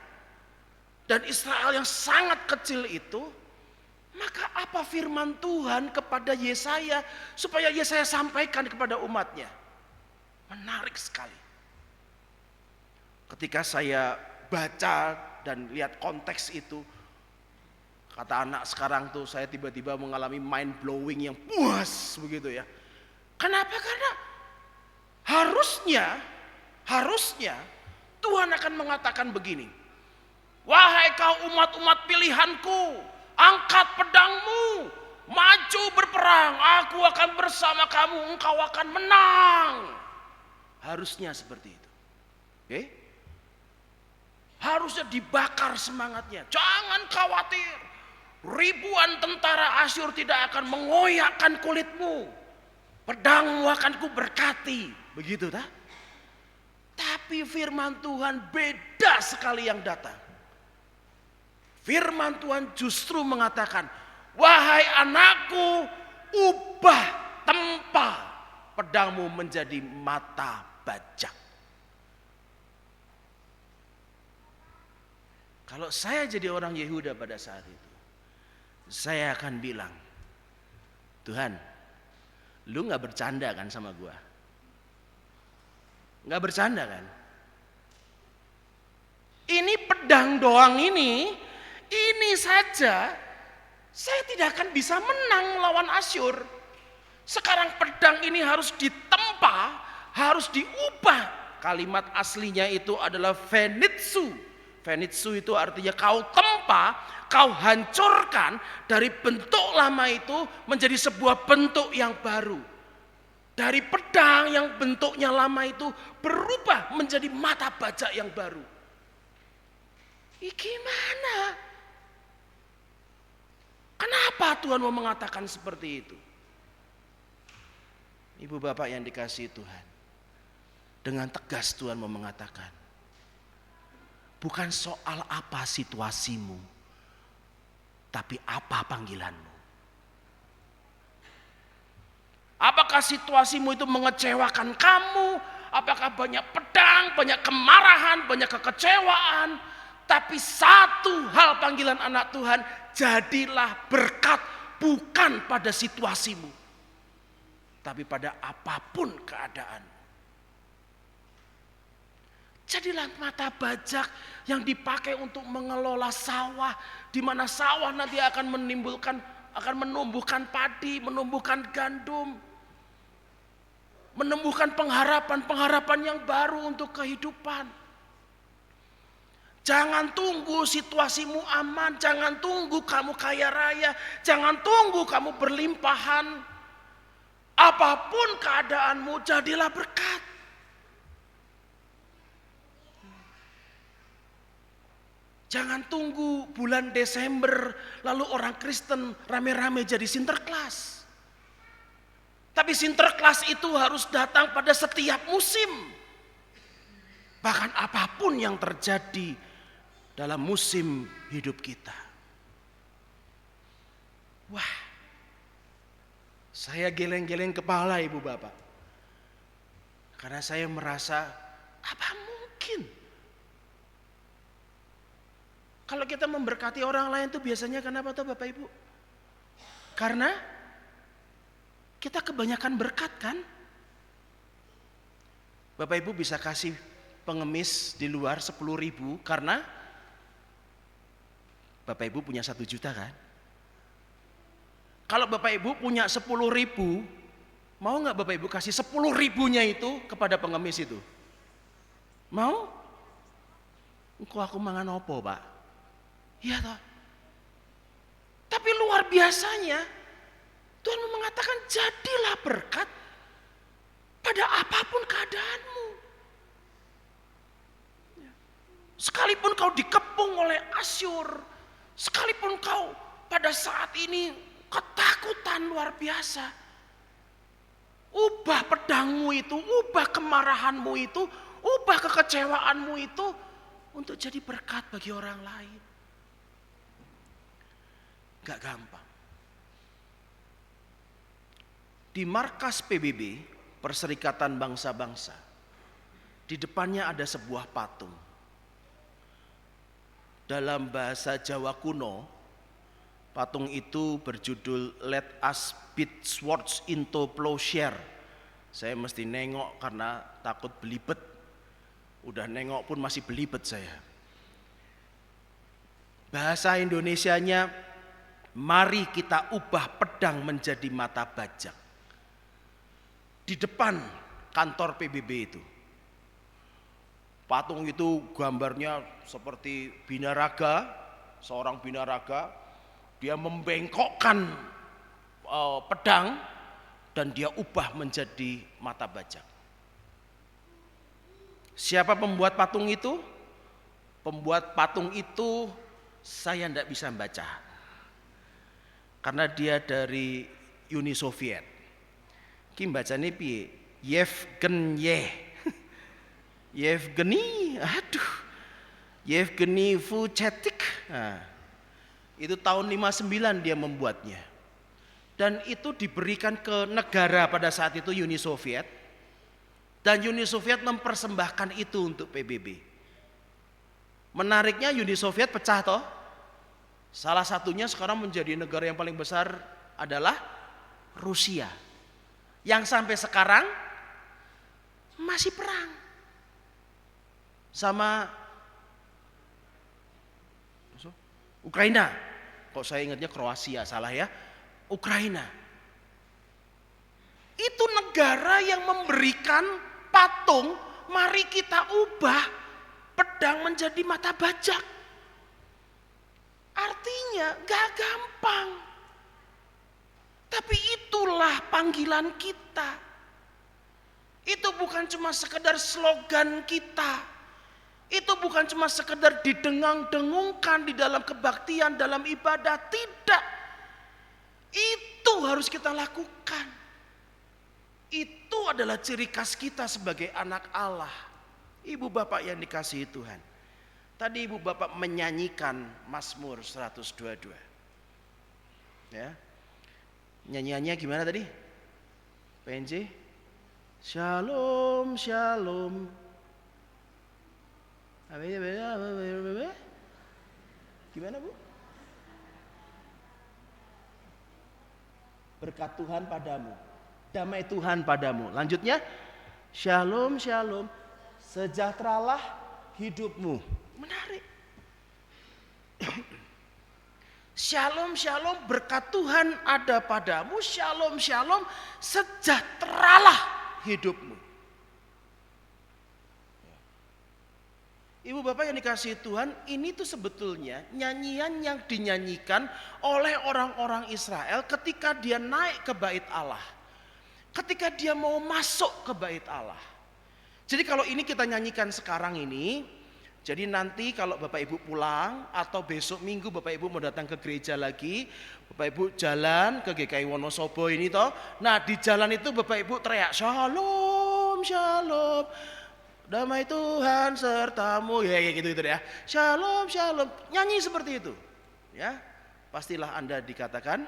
dan Israel yang sangat kecil itu. Maka apa firman Tuhan kepada Yesaya supaya Yesaya sampaikan kepada umatnya? Menarik sekali. Ketika saya baca dan lihat konteks itu, kata anak sekarang tuh, saya tiba-tiba mengalami mind blowing yang puas begitu ya. Kenapa? Karena harusnya Tuhan akan mengatakan begini. Wahai kau umat-umat pilihanku, angkat pedangmu, maju berperang, aku akan bersama kamu, engkau akan menang. Harusnya seperti itu. Oke? Harusnya dibakar semangatnya. Jangan khawatir. Ribuan tentara Asyur tidak akan mengoyakkan kulitmu. Pedangmu akan kuberkati. Begitu tak? Tapi firman Tuhan beda sekali yang datang. Firman Tuhan justru mengatakan, wahai anakku, ubah tempa pedangmu menjadi mata bajak. Kalau saya jadi orang Yehuda pada saat itu, saya akan bilang, Tuhan, lu gak bercanda kan sama gua? Gak bercanda kan? Ini pedang doang ini saja saya tidak akan bisa menang melawan Asyur. Sekarang pedang ini harus ditempa, harus diubah. Kalimat aslinya itu adalah Venitsu. Venitsu itu artinya kau tempa, kau hancurkan dari bentuk lama itu menjadi sebuah bentuk yang baru. Dari pedang yang bentuknya lama itu berubah menjadi mata bajak yang baru. Gimana? Kenapa Tuhan mau mengatakan seperti itu? Ibu bapak yang dikasihi Tuhan, dengan tegas Tuhan mau mengatakan, bukan soal apa situasimu, tapi apa panggilanmu. Apakah situasimu itu mengecewakan kamu? Apakah banyak pedang, banyak kemarahan, banyak kekecewaan? Tapi satu hal panggilan anak Tuhan, jadilah berkat bukan pada situasimu, tapi pada apapun keadaan. Jadilah mata bajak yang dipakai untuk mengelola sawah, di mana sawah nanti akan menumbuhkan padi, menumbuhkan gandum, menumbuhkan pengharapan yang baru untuk kehidupan. Jangan tunggu situasimu aman, jangan tunggu kamu kaya raya, jangan tunggu kamu berlimpahan. Apapun keadaanmu, jadilah berkat. Jangan tunggu bulan Desember lalu orang Kristen rame-rame jadi sinterklas. Tapi sinterklas itu harus datang pada setiap musim. Bahkan apapun yang terjadi dalam musim hidup kita. Wah, saya geleng-geleng kepala ibu bapak. Karena saya merasa, apa mungkin? Kalau kita memberkati orang lain itu biasanya kenapa tuh bapak ibu? Karena kita kebanyakan berkat kan? Bapak ibu bisa kasih pengemis di luar 10.000 karena Bapak Ibu punya 1 juta kan? Kalau Bapak Ibu punya 10.000, mau nggak Bapak Ibu kasih 10.000-nya itu kepada pengemis itu? Mau? Engkau aku mangan opo pak? Iya toh. Tapi luar biasanya Tuhan mengatakan jadilah berkat pada apapun keadaanmu. Sekalipun kau dikepung oleh Asyur, sekalipun kau pada saat ini ketakutan luar biasa, ubah pedangmu itu, ubah kemarahanmu itu, ubah kekecewaanmu itu untuk jadi berkat bagi orang lain. Gak gampang. Di markas PBB, Perserikatan Bangsa-Bangsa, di depannya ada sebuah patung. Dalam bahasa Jawa kuno, patung itu berjudul Let Us Beat Swords into Plowshare. Saya mesti nengok karena takut belibet. Udah nengok pun masih belibet saya. Bahasa Indonesianya, mari kita ubah pedang menjadi mata bajak. Di depan kantor PBB itu. Patung itu gambarnya seperti binaraga, seorang binaraga, dia membengkokkan pedang dan dia ubah menjadi mata bajak. Siapa pembuat patung itu? Pembuat patung itu saya tidak bisa baca. Karena dia dari Uni Soviet. Ki bacane piye? Yevgeny Vuchetik. Nah, itu tahun 59 dia membuatnya. Dan itu diberikan ke negara pada saat itu Uni Soviet. Dan Uni Soviet mempersembahkan itu untuk PBB. Menariknya Uni Soviet pecah toh. Salah satunya sekarang menjadi negara yang paling besar adalah Rusia. Yang sampai sekarang masih perang sama Ukraina. Kok saya ingatnya Kroasia, salah ya. Ukraina. Itu negara yang memberikan patung, mari kita ubah pedang menjadi mata bajak. Artinya gak gampang. Tapi itulah panggilan kita. Itu bukan cuma sekedar slogan kita. Itu bukan cuma sekedar didengang-dengungkan di dalam kebaktian, dalam ibadah. Tidak. Itu harus kita lakukan. Itu adalah ciri khas kita sebagai anak Allah. Ibu bapak yang dikasihi Tuhan. Tadi ibu bapak menyanyikan Mazmur 122. Ya. Nyanyiannya gimana tadi? PNJ? Shalom, shalom. Gimana Bu? Berkat Tuhan padamu, damai Tuhan padamu. Lanjutnya, shalom, shalom, sejahteralah hidupmu. Menarik. Shalom, shalom, berkat Tuhan ada padamu. Shalom, shalom, sejahteralah hidupmu. Ibu bapak yang dikasihi Tuhan, ini tuh sebetulnya nyanyian yang dinyanyikan oleh orang-orang Israel ketika dia naik ke bait Allah. Ketika dia mau masuk ke bait Allah. Jadi kalau ini kita nyanyikan sekarang ini, jadi nanti kalau Bapak Ibu pulang atau besok minggu Bapak Ibu mau datang ke gereja lagi, Bapak Ibu jalan ke GKI Wonosobo ini toh. Nah di jalan itu Bapak Ibu teriak shalom, shalom. Damai Tuhan sertamu, ya gitu ya. Shalom, shalom. Nyanyi seperti itu. Ya. Pastilah Anda dikatakan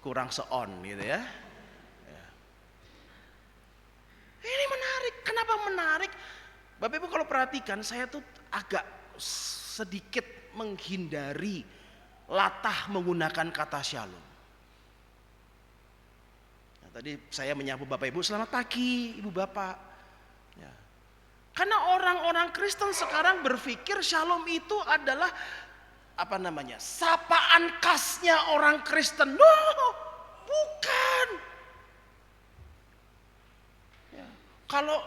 kurang seon gitu ya. Ini menarik. Kenapa menarik? Bapak Ibu kalau perhatikan, saya tuh agak sedikit menghindari latah menggunakan kata shalom. Nah, tadi saya menyapu Bapak Ibu, selamat pagi Ibu Bapak. Ya. Karena orang-orang Kristen sekarang berpikir shalom itu adalah apa namanya, sapaan khasnya orang Kristen. No, bukan. Ya. Kalau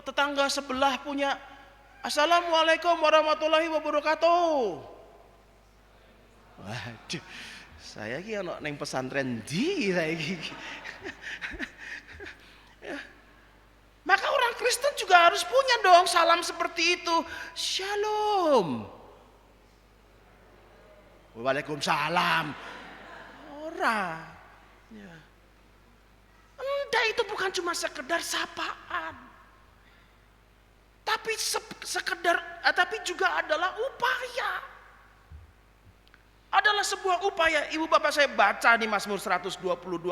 tetangga sebelah punya assalamualaikum warahmatullahi wabarakatuh. Waduh, saya ki ono neng pesantren di saya ki. Ya. Maka orang Kristen juga harus punya dong salam seperti itu. Shalom. Waalaikumsalam. Ora. Ya. Enggak, itu bukan cuma sekedar sapaan. Tapi tapi juga adalah upaya. Adalah sebuah upaya. Ibu bapak saya baca di Mazmur 122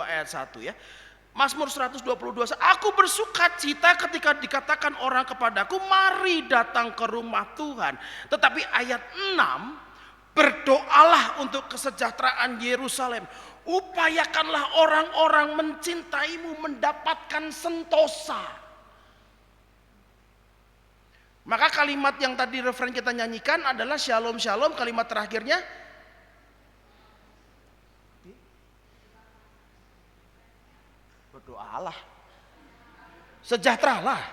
ayat 1 ya. Mazmur 122, aku bersuka cita ketika dikatakan orang kepadaku, mari datang ke rumah Tuhan. Tetapi ayat 6, berdoalah untuk kesejahteraan Yerusalem. Upayakanlah orang-orang mencintaimu mendapatkan sentosa. Maka kalimat yang tadi referen kita nyanyikan adalah shalom shalom, kalimat terakhirnya berdoalah, sejahteralah.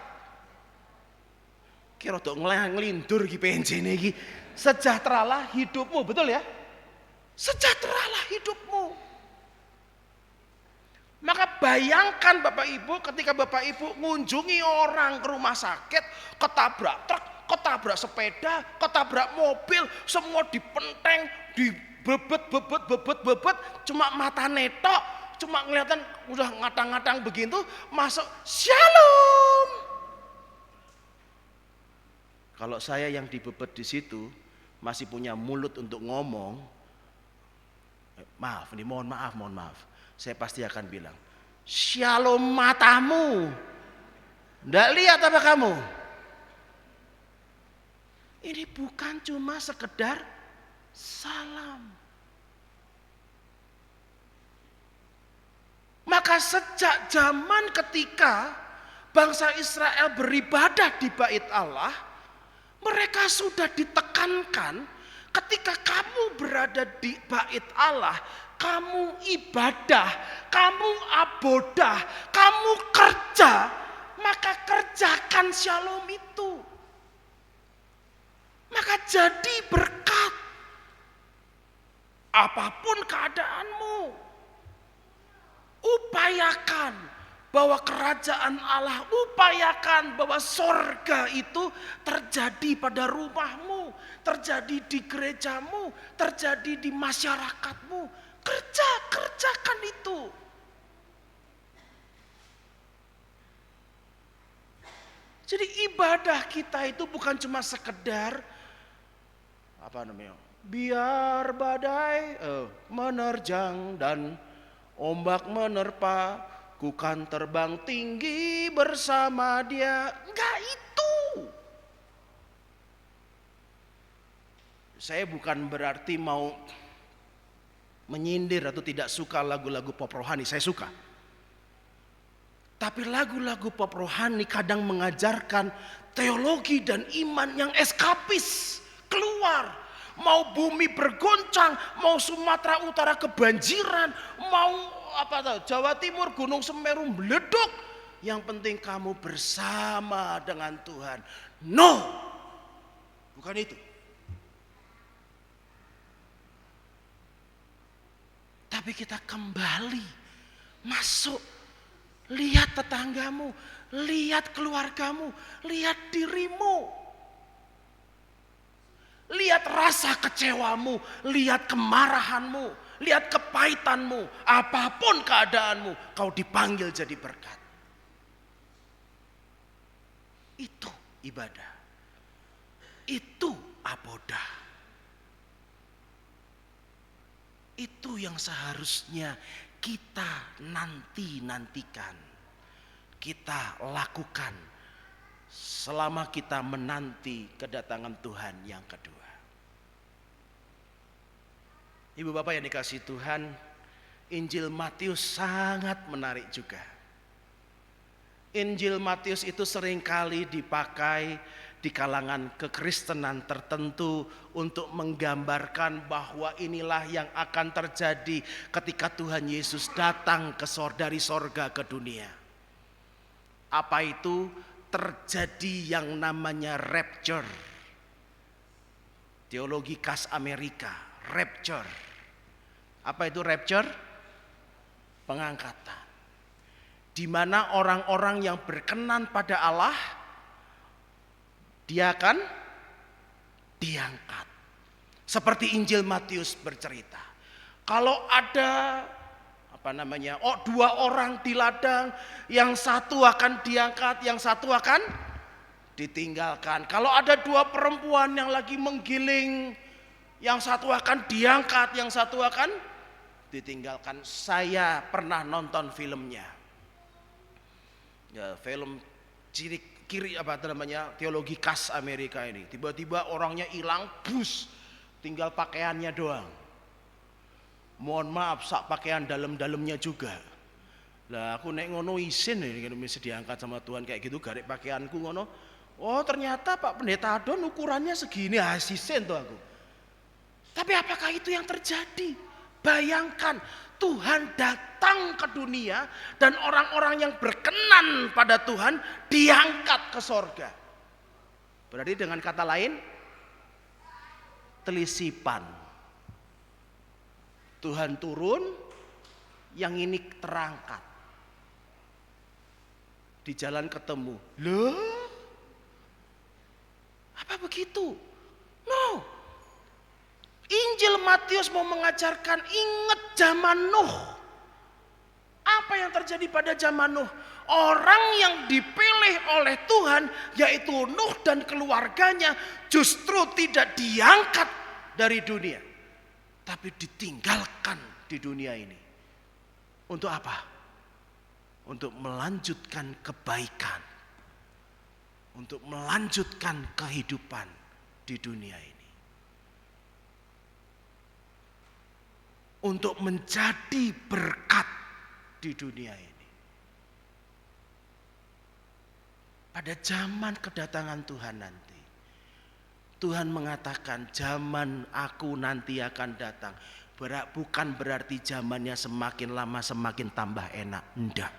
Kira tuh ngelindur ki penjene iki. Sejahteralah hidupmu, betul ya? Sejahteralah hidupmu. Maka bayangkan Bapak Ibu ketika Bapak Ibu mengunjungi orang ke rumah sakit, ketabrak truk, ketabrak sepeda, ketabrak mobil, semua dipenteng, dibebet, cuma mata netok, cuma kelihatan udah ngatang-ngatang begitu, masuk shalom. Kalau saya yang dibebet di situ masih punya mulut untuk ngomong, maaf, ini mohon maaf. Saya pasti akan bilang, shalom matamu. Nggak lihat apa kamu? Ini bukan cuma sekedar salam. Maka sejak zaman ketika bangsa Israel beribadah di bait Allah, mereka sudah ditekankan ketika kamu berada di bait Allah, kamu ibadah, kamu abodah, kamu kerja, maka kerjakan shalom itu. Maka jadi berkat. Apapun keadaanmu, upayakan bahwa kerajaan Allah, upayakan bahwa sorga itu terjadi pada rumahmu, terjadi di gerejamu, terjadi di masyarakatmu. Kerjakan itu. Jadi ibadah kita itu bukan cuma sekedar biar badai menerjang dan ombak menerpa, ku kan terbang tinggi bersama dia. Enggak itu. Saya bukan berarti mau menyindir atau tidak suka lagu-lagu pop rohani, saya suka. Tapi lagu-lagu pop rohani kadang mengajarkan teologi dan iman yang eskapis, keluar. Mau bumi bergoncang, mau Sumatera Utara kebanjiran, mau Jawa Timur Gunung Semeru meleduk, yang penting kamu bersama dengan Tuhan. No, bukan itu. Tapi kita kembali masuk, lihat tetanggamu, lihat keluargamu, lihat dirimu. Lihat rasa kecewamu, lihat kemarahanmu, lihat kepahitanmu, apapun keadaanmu, kau dipanggil jadi berkat. Itu ibadah. Itu abodah. Itu yang seharusnya kita nantikan. Kita lakukan selama kita menanti kedatangan Tuhan yang kedua. Ibu bapak yang dikasihi Tuhan, Injil Matius sangat menarik juga. Injil Matius itu seringkali dipakai di kalangan kekristenan tertentu untuk menggambarkan bahwa inilah yang akan terjadi ketika Tuhan Yesus datang dari sorga ke dunia. Apa itu? Terjadi yang namanya rapture. Teologi khas Amerika, rapture. Apa itu rapture? Pengangkatan. Di mana orang-orang yang berkenan pada Allah, dia akan diangkat. Seperti Injil Matius bercerita. Kalau ada dua orang di ladang, yang satu akan diangkat, yang satu akan ditinggalkan. Kalau ada dua perempuan yang lagi menggiling, yang satu akan diangkat, yang satu akan ditinggalkan. Saya pernah nonton filmnya. Ya, film teologi khas Amerika ini. Tiba-tiba orangnya hilang, bus, tinggal pakaiannya doang. Mohon maaf, sak pakaian dalam-dalamnya juga. Lah aku nek ngono isin ini mesti diangkat sama Tuhan kayak gitu, garek pakaianku ngono. Oh ternyata Pak Pendeta Adon ukurannya segini, isin tuh aku. Tapi apakah itu yang terjadi? Bayangkan Tuhan datang ke dunia dan orang-orang yang berkenan pada Tuhan diangkat ke sorga. Berarti dengan kata lain, telisipan. Tuhan turun, yang ini terangkat. Di jalan ketemu. Loh? Apa begitu? No. Injil Matius mau mengajarkan, ingat zaman Nuh. Apa yang terjadi pada zaman Nuh? Orang yang dipilih oleh Tuhan, yaitu Nuh dan keluarganya, justru tidak diangkat dari dunia, tapi ditinggalkan di dunia ini. Untuk apa? Untuk melanjutkan kebaikan, untuk melanjutkan kehidupan di dunia ini. Untuk menjadi berkat di dunia ini. Pada zaman kedatangan Tuhan nanti, Tuhan mengatakan zaman aku nanti akan datang. Bukan berarti zamannya semakin lama semakin tambah enak. Enggak.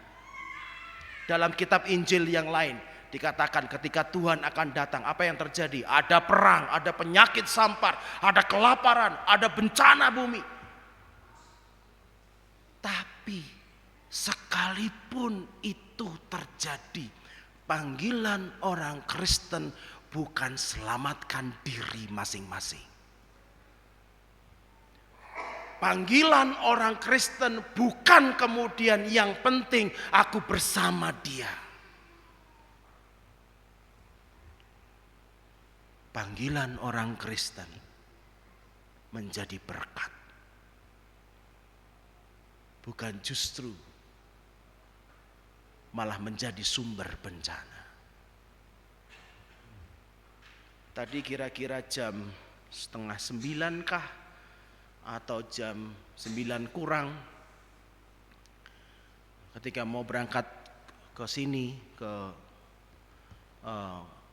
Dalam kitab Injil yang lain dikatakan ketika Tuhan akan datang, apa yang terjadi? Ada perang, ada penyakit sampar, ada kelaparan, ada bencana bumi. Tapi sekalipun itu terjadi, panggilan orang Kristen bukan selamatkan diri masing-masing. Panggilan orang Kristen bukan kemudian yang penting aku bersama dia. Panggilan orang Kristen menjadi berkat. Bukan justru malah menjadi sumber bencana. Tadi kira-kira jam 8:30 kah? Atau jam 9 kurang, ketika mau berangkat ke sini, ke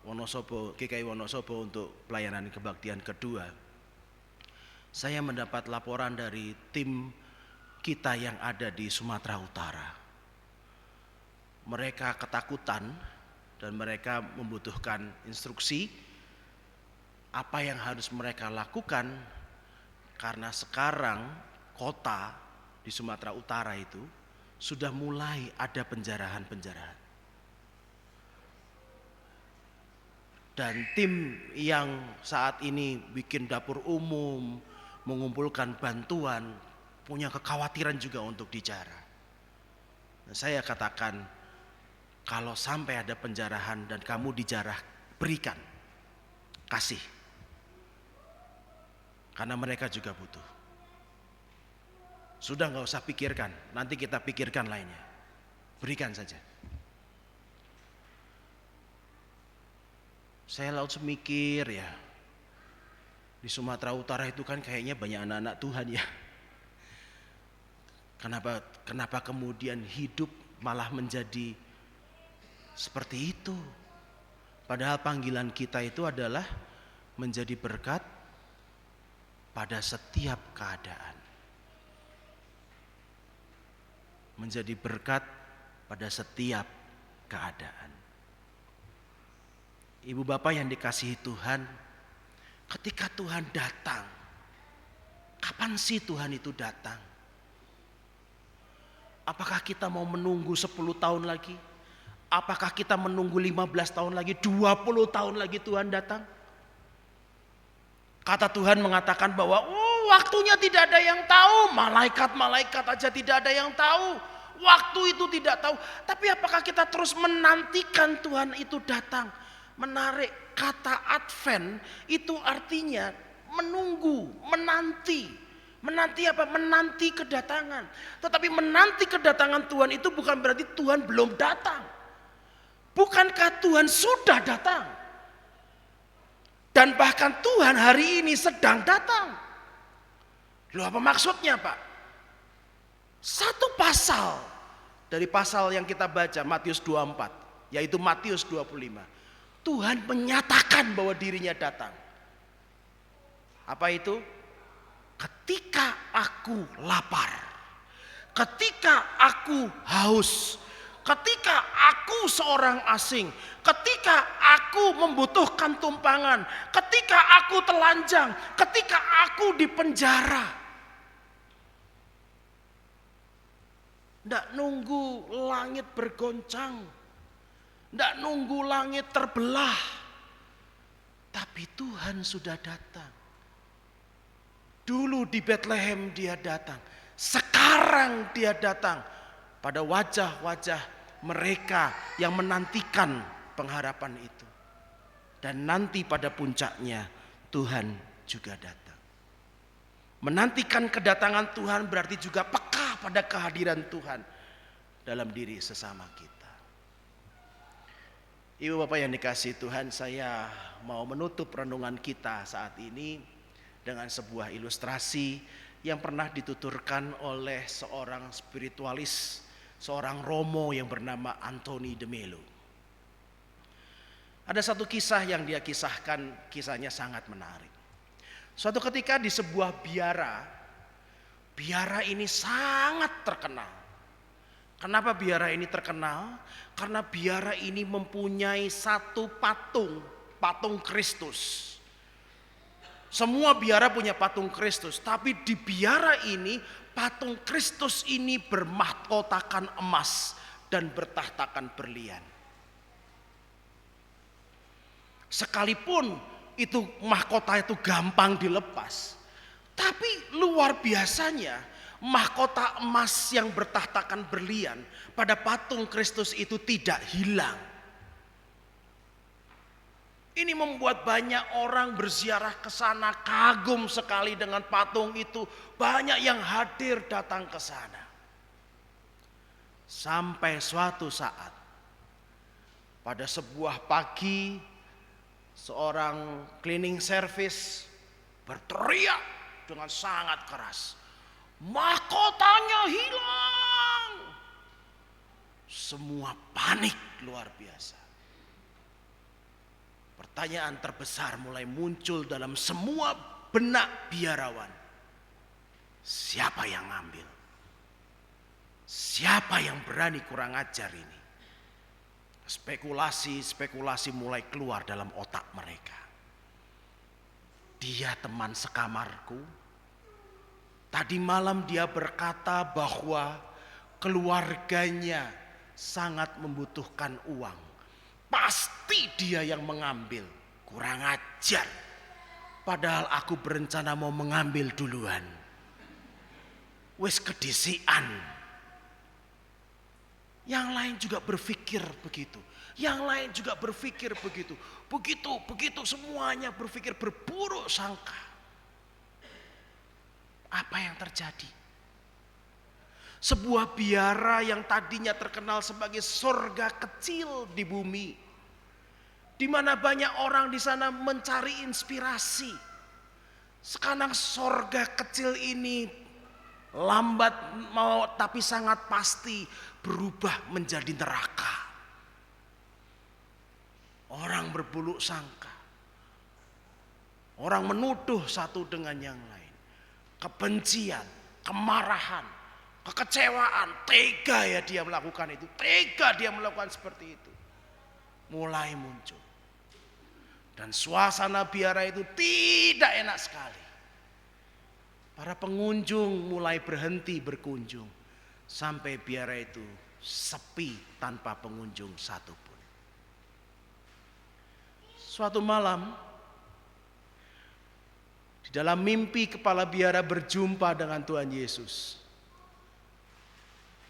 Wonosobo, GKI Wonosobo untuk pelayanan kebaktian kedua, saya mendapat laporan dari tim kita yang ada di Sumatera Utara. Mereka ketakutan dan mereka membutuhkan instruksi apa yang harus mereka lakukan, karena sekarang kota di Sumatera Utara itu sudah mulai ada penjarahan-penjarahan. Dan tim yang saat ini bikin dapur umum, mengumpulkan bantuan, punya kekhawatiran juga untuk dijarah. Nah, saya katakan, kalau sampai ada penjarahan dan kamu dijarah, berikan, kasih. Karena mereka juga butuh. Sudah gak usah pikirkan, nanti kita pikirkan lainnya. Berikan saja. Saya lalu semikir ya, di Sumatera Utara itu kan kayaknya banyak anak-anak Tuhan ya. Kenapa kemudian hidup malah menjadi seperti itu? Padahal panggilan kita itu adalah menjadi berkat pada setiap keadaan. Menjadi berkat pada setiap keadaan. Ibu bapak yang dikasihi Tuhan, ketika Tuhan datang, kapan sih Tuhan itu datang? Apakah kita mau menunggu 10 tahun lagi? Apakah kita menunggu 15 tahun lagi, 20 tahun lagi Tuhan datang? Kata Tuhan mengatakan bahwa waktunya tidak ada yang tahu. Malaikat-malaikat aja tidak ada yang tahu. Waktu itu tidak tahu. Tapi apakah kita terus menantikan Tuhan itu datang? Menarik, kata Advent itu artinya menunggu, menanti. Menanti apa? Menanti kedatangan. Tetapi menanti kedatangan Tuhan itu bukan berarti Tuhan belum datang. Bukankah Tuhan sudah datang? Dan bahkan Tuhan hari ini sedang datang. Loh, apa maksudnya Pak? Satu pasal dari pasal yang kita baca, Matius 24, yaitu Matius 25. Tuhan menyatakan bahwa dirinya datang. Apa itu? Ketika aku lapar, ketika aku haus, ketika aku seorang asing, ketika aku membutuhkan tumpangan, ketika aku telanjang, ketika aku di penjara. Tidak nunggu langit bergoncang, tidak nunggu langit terbelah, tapi Tuhan sudah datang. Dulu di Bethlehem dia datang, sekarang dia datang pada wajah-wajah mereka yang menantikan pengharapan itu. Dan nanti pada puncaknya Tuhan juga datang. Menantikan kedatangan Tuhan berarti juga peka pada kehadiran Tuhan dalam diri sesama kita. Ibu Bapak yang dikasihi Tuhan, saya mau menutup renungan kita saat ini dengan sebuah ilustrasi yang pernah dituturkan oleh seorang spiritualis, seorang Romo yang bernama Anthony de Mello. Ada satu kisah yang dia kisahkan, kisahnya sangat menarik. Suatu ketika di sebuah biara ini sangat terkenal. Kenapa biara ini terkenal? Karena biara ini mempunyai satu patung Kristus. Semua biara punya patung Kristus, tapi di biara ini patung Kristus ini bermahkotakan emas dan bertahtakan berlian. Sekalipun itu mahkota itu gampang dilepas, tapi luar biasanya mahkota emas yang bertahtakan berlian pada patung Kristus itu tidak hilang. Ini membuat banyak orang berziarah ke sana, kagum sekali dengan patung itu. Banyak yang hadir datang ke sana. Sampai suatu saat, pada sebuah pagi, seorang cleaning service berteriak dengan sangat keras, mahkotanya hilang. Semua panik luar biasa. Pertanyaan terbesar mulai muncul dalam semua benak biarawan. Siapa yang ngambil? Siapa yang berani kurang ajar ini? Spekulasi mulai keluar dalam otak mereka. Dia teman sekamarku. Tadi malam dia berkata bahwa keluarganya sangat membutuhkan uang. Pasti dia yang mengambil. Kurang ajar. Padahal aku berencana mau mengambil duluan. Wes kedisian. Yang lain juga berpikir begitu. Yang lain juga berpikir begitu. Begitu semuanya berpikir berburuk sangka. Apa yang terjadi? Sebuah biara yang tadinya terkenal sebagai surga kecil di bumi, di mana banyak orang di sana mencari inspirasi. Sekarang surga kecil ini lambat mau tapi sangat pasti berubah menjadi neraka. Orang berbuluk sangka. Orang menuduh satu dengan yang lain. Kebencian, kemarahan, kekecewaan, tega ya dia melakukan itu. Tega dia melakukan seperti itu. Mulai muncul. Dan suasana biara itu tidak enak sekali. Para pengunjung mulai berhenti berkunjung. Sampai biara itu sepi tanpa pengunjung satupun. Suatu malam, di dalam mimpi kepala biara berjumpa dengan Tuhan Yesus.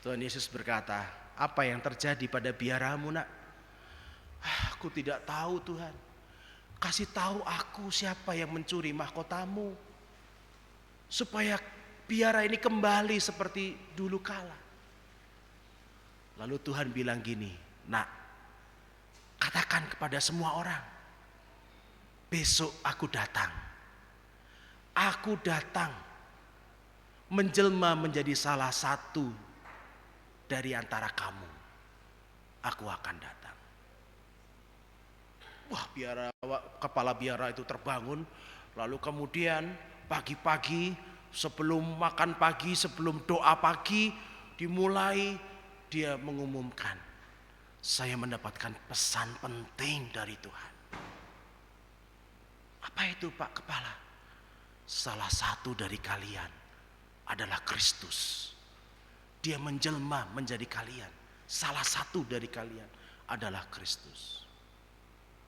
Tuhan Yesus berkata, apa yang terjadi pada biaramu nak? Aku tidak tahu Tuhan. Kasih tahu aku siapa yang mencuri mahkotamu. Supaya biara ini kembali seperti dulu kala. Lalu Tuhan bilang gini, nak, katakan kepada semua orang. Besok aku datang. Aku datang menjelma menjadi salah satu dari antara kamu. Aku akan datang. Wah, kepala biara itu terbangun. Lalu kemudian pagi-pagi sebelum makan pagi, sebelum doa pagi dimulai, dia mengumumkan, saya mendapatkan pesan penting dari Tuhan. Apa itu Pak Kepala? Salah satu dari kalian adalah Kristus. Dia menjelma menjadi kalian. Salah satu dari kalian adalah Kristus.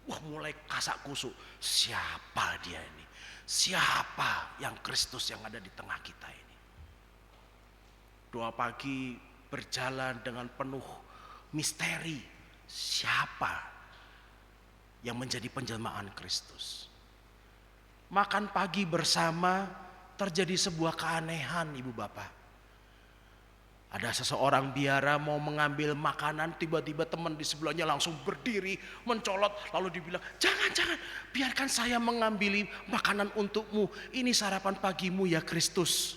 Wah, mulai kasak kusuk. Siapa dia ini? Siapa yang Kristus yang ada di tengah kita ini? Doa pagi berjalan dengan penuh misteri. Siapa yang menjadi penjelmaan Kristus? Makan pagi bersama, terjadi sebuah keanehan Ibu Bapak. Ada seseorang biara mau mengambil makanan, tiba-tiba teman di sebelahnya langsung berdiri, mencolot, lalu dibilang, jangan, biarkan saya mengambil makanan untukmu. Ini sarapan pagimu ya Kristus.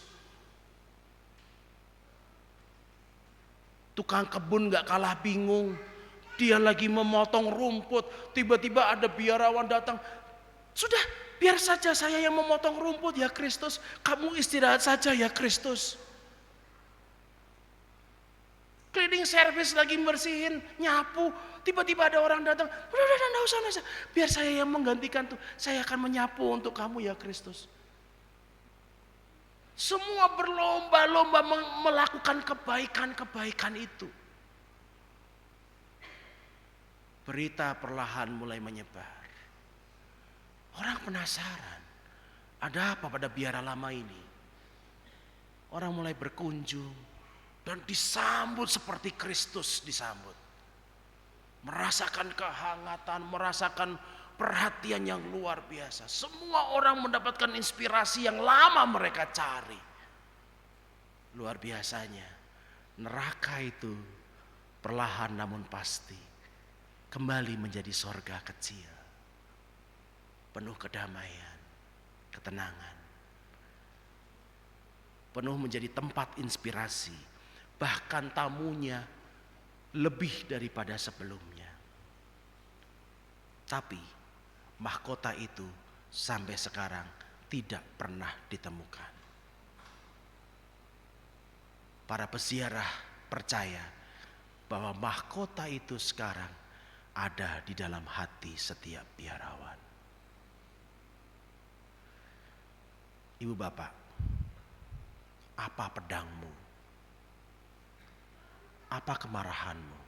Tukang kebun gak kalah bingung. Dia lagi memotong rumput, tiba-tiba ada biarawan datang. Sudah, biar saja saya yang memotong rumput ya Kristus. Kamu istirahat saja ya Kristus. Cleaning service lagi bersihin, nyapu. Tiba-tiba ada orang datang. Udah, enggak usah. Biar saya yang menggantikan tuh. Saya akan menyapu untuk kamu ya Kristus. Semua berlomba-lomba melakukan kebaikan-kebaikan itu. Berita perlahan mulai menyebar. Orang penasaran. Ada apa pada biara lama ini? Orang mulai berkunjung. Dan disambut seperti Kristus disambut. Merasakan kehangatan, merasakan perhatian yang luar biasa. Semua orang mendapatkan inspirasi yang lama mereka cari. Luar biasanya, neraka itu perlahan namun pasti kembali menjadi sorga kecil. Penuh kedamaian, ketenangan. Penuh menjadi tempat inspirasi. Bahkan tamunya lebih daripada sebelumnya. Tapi mahkota itu sampai sekarang tidak pernah ditemukan. Para peziarah percaya bahwa mahkota itu sekarang ada di dalam hati setiap biarawan. Ibu bapak, apa pedangmu? Apa kemarahanmu?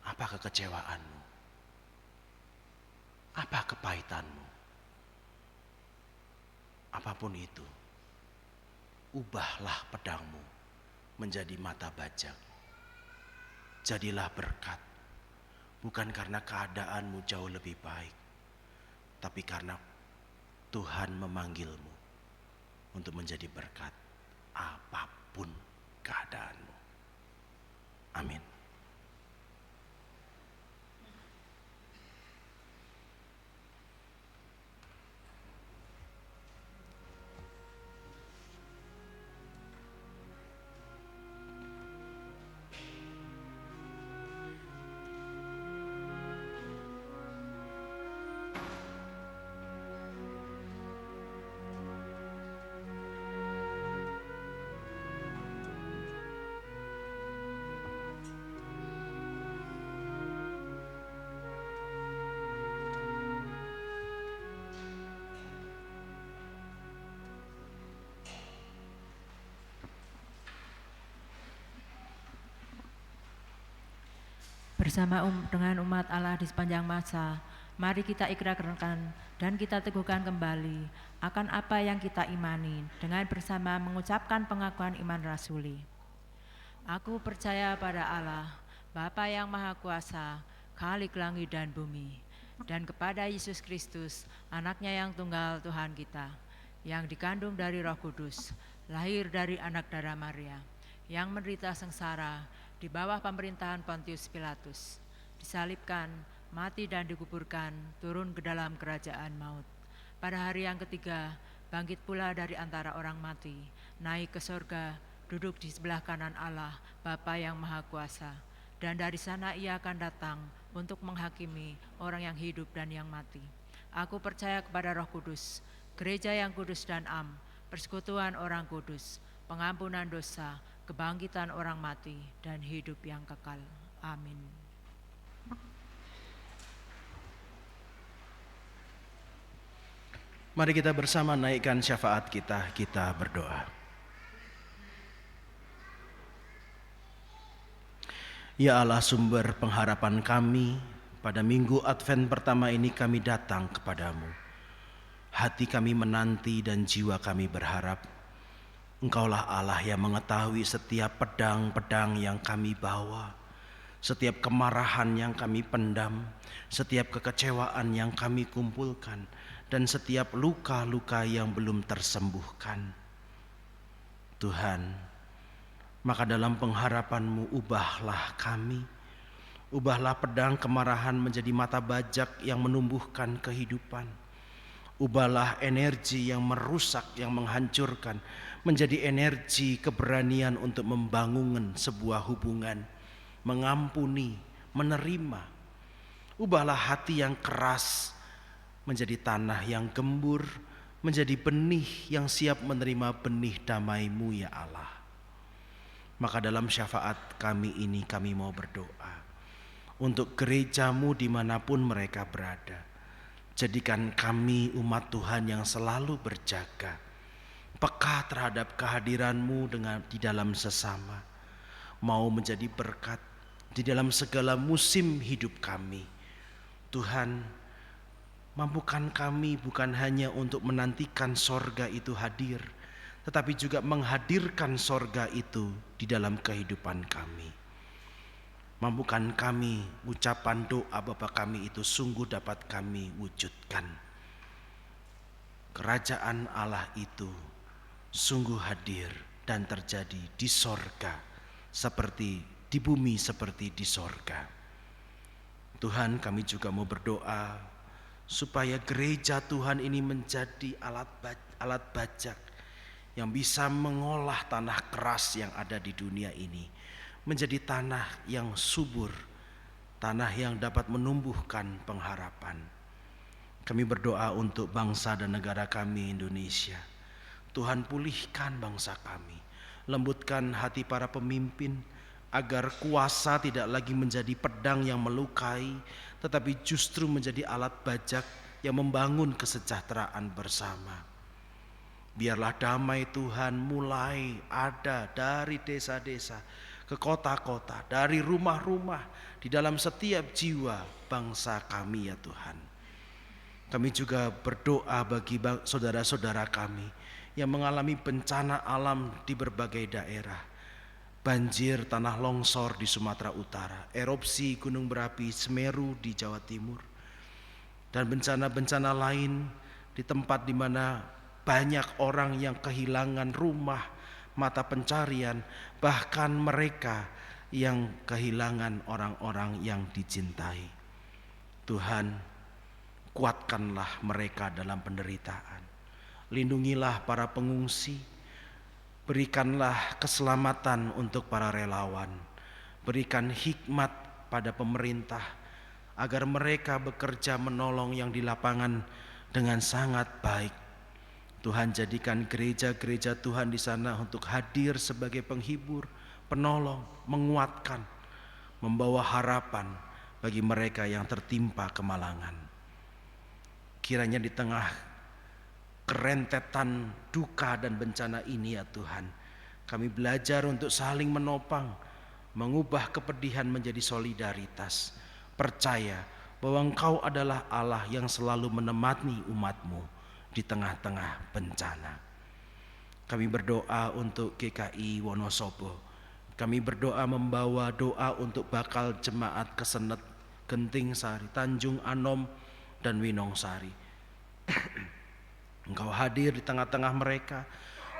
Apa kekecewaanmu? Apa kepahitanmu? Apapun itu, ubahlah pedangmu menjadi mata bajak. Jadilah berkat, bukan karena keadaanmu jauh lebih baik, tapi karena Tuhan memanggilmu untuk menjadi berkat apapun keadaanmu. Amin. Bersama dengan umat Allah di sepanjang masa, mari kita ikrarkan dan kita teguhkan kembali akan apa yang kita imani dengan bersama mengucapkan pengakuan iman rasuli. Aku percaya pada Allah, Bapa yang Maha Kuasa, Khalik langit dan bumi, dan kepada Yesus Kristus, anaknya yang tunggal Tuhan kita, yang dikandung dari Roh Kudus, lahir dari anak darah Maria, yang menderita sengsara di bawah pemerintahan Pontius Pilatus, disalibkan, mati dan dikuburkan, turun ke dalam kerajaan maut. Pada hari yang ketiga, bangkit pula dari antara orang mati, naik ke sorga, duduk di sebelah kanan Allah, Bapa yang Maha Kuasa. Dan dari sana ia akan datang untuk menghakimi orang yang hidup dan yang mati. Aku percaya kepada Roh Kudus, gereja yang kudus dan am, persekutuan orang kudus, pengampunan dosa, kebangkitan orang mati, dan hidup yang kekal. Amin. Mari kita bersama naikkan syafaat kita berdoa. Ya Allah, sumber pengharapan kami, pada minggu Advent pertama ini kami datang kepadamu. Hati kami menanti dan jiwa kami berharap Engkaulah Allah yang mengetahui setiap pedang-pedang yang kami bawa, setiap kemarahan yang kami pendam, setiap kekecewaan yang kami kumpulkan, dan setiap luka-luka yang belum tersembuhkan. Tuhan, Maka dalam pengharapan-Mu ubahlah kami. Ubahlah pedang kemarahan menjadi mata bajak yang menumbuhkan kehidupan. Ubahlah energi yang merusak, yang menghancurkan, menjadi energi keberanian untuk membangun sebuah hubungan, mengampuni, menerima. Ubahlah hati yang keras menjadi tanah yang gembur, menjadi benih yang siap menerima benih damai-Mu ya Allah. Maka dalam syafaat kami ini kami mau berdoa untuk gereja-Mu dimanapun mereka berada. Jadikan kami umat Tuhan yang selalu berjaga, peka terhadap kehadiran-Mu di dalam sesama, mau menjadi berkat di dalam segala musim hidup kami. Tuhan, mampukan kami bukan hanya untuk menantikan sorga itu hadir, tetapi juga menghadirkan sorga itu di dalam kehidupan kami. Mampukan kami ucapan doa Bapa kami itu sungguh dapat kami wujudkan. Kerajaan Allah itu sungguh hadir dan terjadi di sorga seperti di bumi seperti di sorga. Tuhan, kami juga mau berdoa supaya gereja Tuhan ini menjadi alat bajak yang bisa mengolah tanah keras yang ada di dunia ini menjadi tanah yang subur, tanah yang dapat menumbuhkan pengharapan. Kami berdoa untuk bangsa dan negara kami Indonesia. Tuhan, pulihkan bangsa kami, lembutkan hati para pemimpin agar kuasa tidak lagi menjadi pedang yang melukai, tetapi justru menjadi alat bajak yang membangun kesejahteraan bersama. Biarlah damai Tuhan mulai ada dari desa-desa ke kota-kota, dari rumah-rumah, di dalam setiap jiwa bangsa kami ya Tuhan. Kami juga berdoa bagi saudara-saudara kami yang mengalami bencana alam di berbagai daerah. Banjir, tanah longsor di Sumatera Utara, erupsi gunung berapi Semeru di Jawa Timur, dan bencana-bencana lain di tempat di mana banyak orang yang kehilangan rumah, mata pencarian, bahkan mereka yang kehilangan orang-orang yang dicintai. Tuhan, kuatkanlah mereka dalam penderitaan. Lindungilah para pengungsi. Berikanlah keselamatan untuk para relawan. Berikan hikmat pada pemerintah agar mereka bekerja menolong yang di lapangan dengan sangat baik. Tuhan, jadikan gereja-gereja Tuhan di sana untuk hadir sebagai penghibur, penolong, menguatkan, membawa harapan bagi mereka yang tertimpa kemalangan. Kiranya di tengah kerentetan duka dan bencana ini ya Tuhan, kami belajar untuk saling menopang, mengubah kepedihan menjadi solidaritas, percaya bahwa Engkau adalah Allah yang selalu menemani umat-Mu di tengah-tengah bencana. Kami berdoa untuk GKI Wonosobo. Kami berdoa membawa doa untuk bakal jemaat Kesenet, Genting Sari, Tanjung Anom, dan Winong Sari. Engkau hadir di tengah-tengah mereka,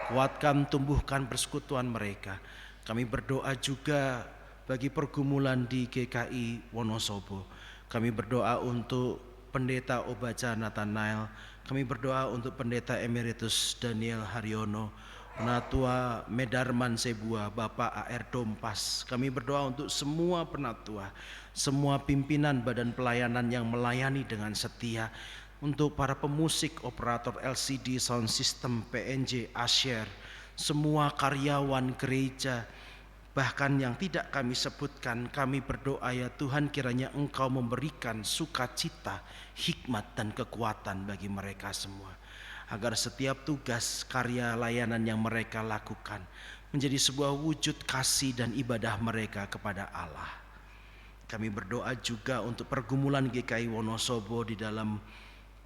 kuatkan, tumbuhkan persekutuan mereka. Kami berdoa juga bagi pergumulan di GKI Wonosobo. Kami berdoa untuk Pendeta Obaja Nathanael. Kami berdoa untuk Pendeta Emeritus Daniel Haryono, Penatua Medarman Sebua, Bapak A.R. Dompas. Kami berdoa untuk semua penatua, semua pimpinan badan pelayanan yang melayani dengan setia, untuk para pemusik, operator LCD, sound system, PNJ, Asher, semua karyawan gereja, bahkan yang tidak kami sebutkan. Kami berdoa ya Tuhan, kiranya Engkau memberikan sukacita, hikmat dan kekuatan bagi mereka semua, agar setiap tugas karya layanan yang mereka lakukan menjadi sebuah wujud kasih dan ibadah mereka kepada Allah. Kami berdoa juga untuk pergumulan GKI Wonosobo di dalam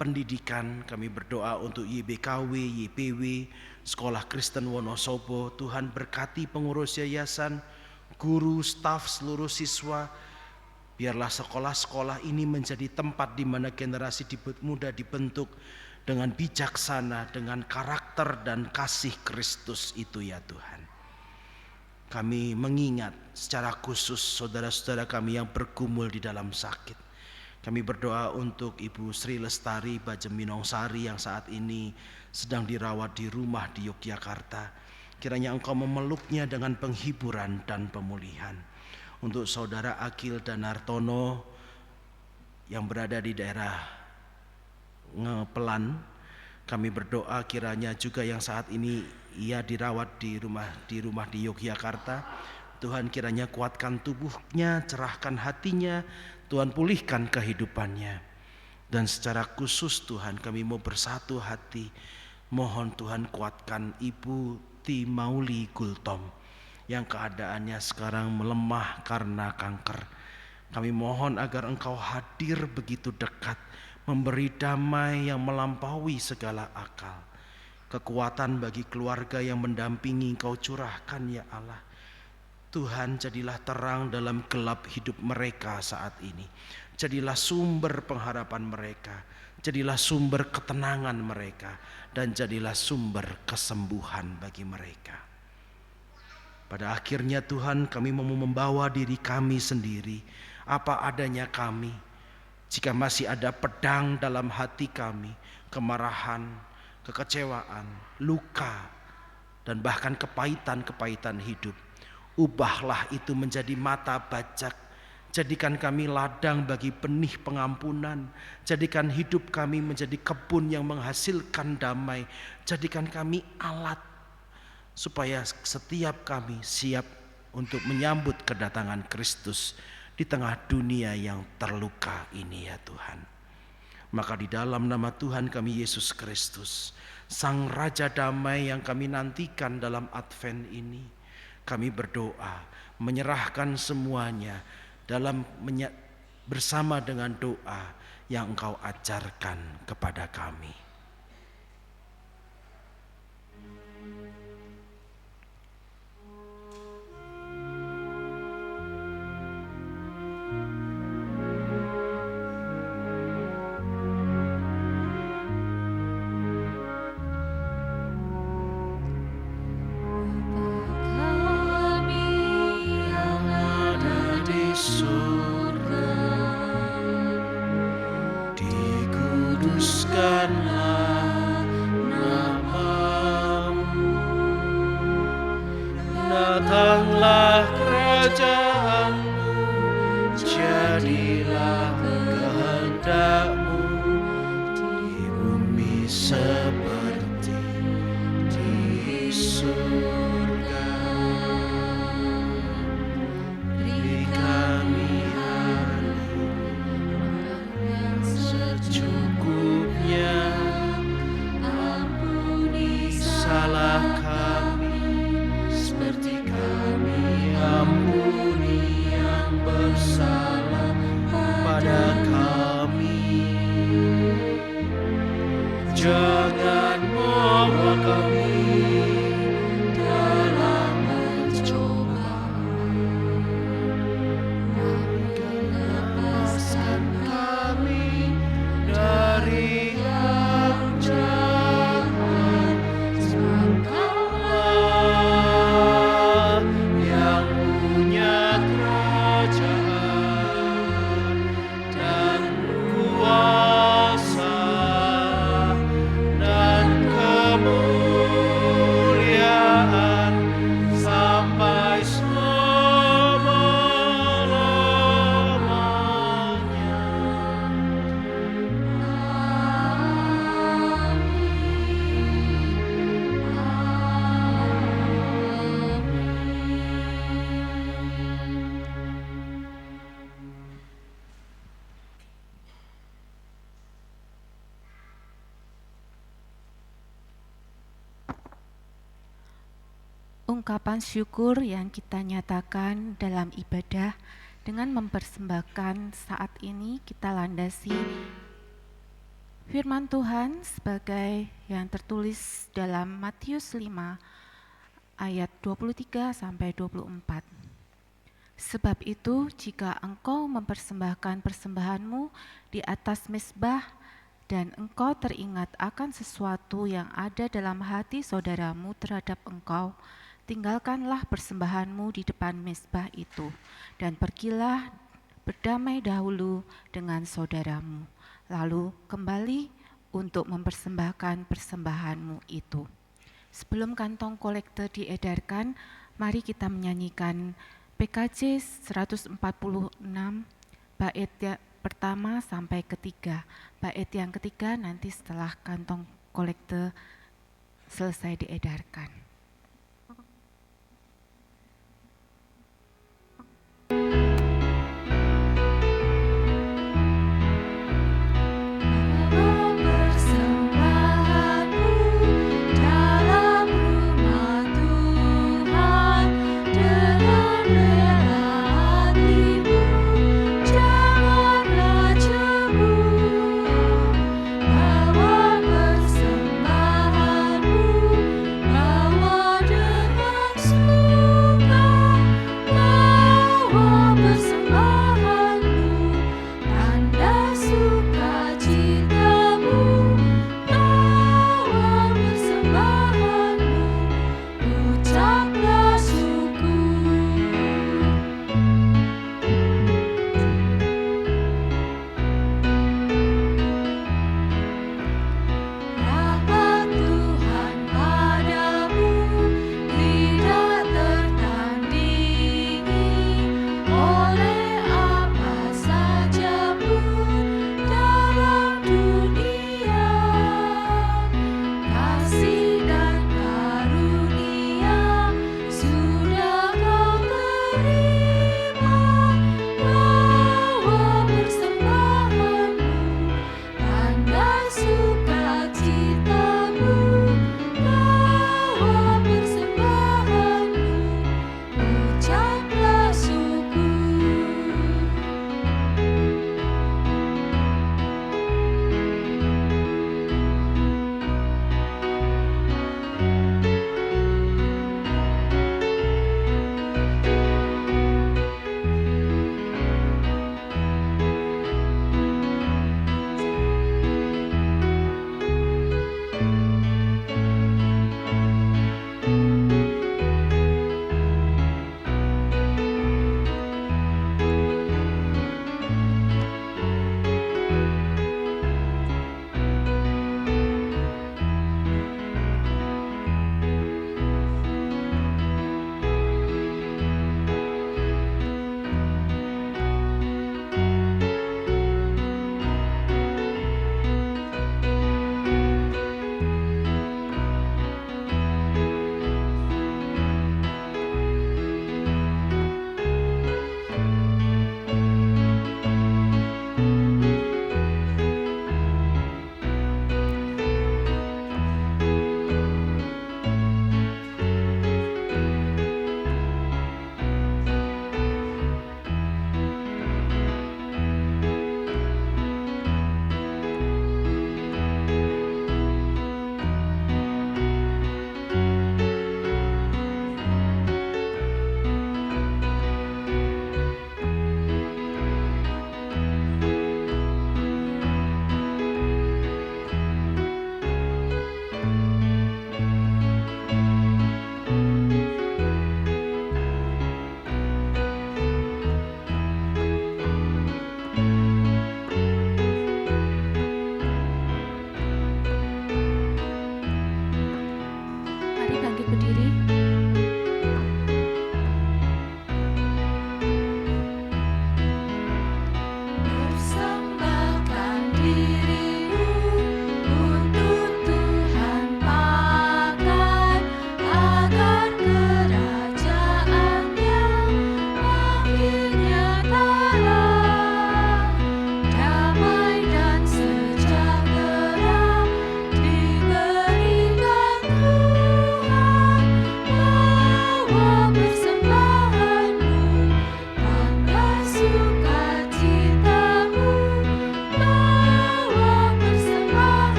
pendidikan. Kami berdoa untuk YBKW, YPW, Sekolah Kristen Wonosobo. Tuhan berkati pengurus yayasan, guru, staf, seluruh siswa. Biarlah sekolah-sekolah ini menjadi tempat di mana generasi muda dibentuk dengan bijaksana, dengan karakter dan kasih Kristus itu ya Tuhan. kami mengingat secara khusus saudara-saudara kami yang bergumul di dalam sakit. Kami berdoa untuk Ibu Sri Lestari Bajeminongsari yang saat ini sedang dirawat di rumah di Yogyakarta. Kiranya Engkau memeluknya dengan penghiburan dan pemulihan. Untuk saudara Akil dan Nartono yang berada di daerah Ngepelan, kami berdoa kiranya juga yang saat ini ia dirawat di rumah di Yogyakarta. Tuhan kiranya kuatkan tubuhnya, cerahkan hatinya, Tuhan pulihkan kehidupannya. Dan secara khusus Tuhan kami mau bersatu hati, mohon Tuhan kuatkan Ibu Timauli Gultom yang keadaannya sekarang melemah karena kanker. Kami mohon agar Engkau hadir begitu dekat, memberi damai yang melampaui segala akal. Kekuatan bagi keluarga yang mendampingi Engkau curahkan ya Allah. Tuhan, jadilah terang dalam gelap hidup mereka saat ini. Jadilah sumber pengharapan mereka, jadilah sumber ketenangan mereka, dan jadilah sumber kesembuhan bagi mereka. Pada akhirnya Tuhan, kami mau membawa diri kami sendiri, apa adanya kami. Jika masih ada pedang dalam hati kami, kemarahan, kekecewaan, luka, dan bahkan kepahitan-kepahitan hidup, ubahlah itu menjadi mata bajak. Jadikan kami ladang bagi benih pengampunan. Jadikan hidup kami menjadi kebun yang menghasilkan damai. Jadikan kami alat supaya setiap kami siap untuk menyambut kedatangan Kristus di tengah dunia yang terluka ini ya Tuhan. Maka di dalam nama Tuhan kami Yesus Kristus, Sang Raja Damai yang kami nantikan dalam Advent ini, kami berdoa menyerahkan semuanya bersama dengan doa yang Engkau ajarkan kepada kami. Dikuduskanlah namamu, datanglah kerajaanmu, jadilah kehendakmu di bumi seperti di surga. Beri kami hari yang secukupnya, ampuni salah kami seperti kami ampuni yang bersalah pada kami. Jangan bawa kami dalam pencobaan, namun lepaskan kami dari yang jahat. Sebab Kaulah yang punya kerajaan dan kuasa dan kemuliaan sampai selama-lamanya. Ungkapan syukur yang kita nyatakan dalam ibadah dengan mempersembahkan saat ini kita landasi firman Tuhan sebagai yang tertulis dalam Matius 5 ayat 23 sampai 24. Sebab itu jika engkau mempersembahkan persembahanmu di atas mezbah dan engkau teringat akan sesuatu yang ada dalam hati saudaramu terhadap engkau, tinggalkanlah persembahanmu di depan mezbah itu, dan pergilah berdamai dahulu dengan saudaramu, lalu kembali untuk mempersembahkan persembahanmu itu. Sebelum kantong kolekte diedarkan, mari kita menyanyikan PKJ 146 bait pertama sampai ketiga. Bait yang ketiga nanti setelah kantong kolekte selesai diedarkan.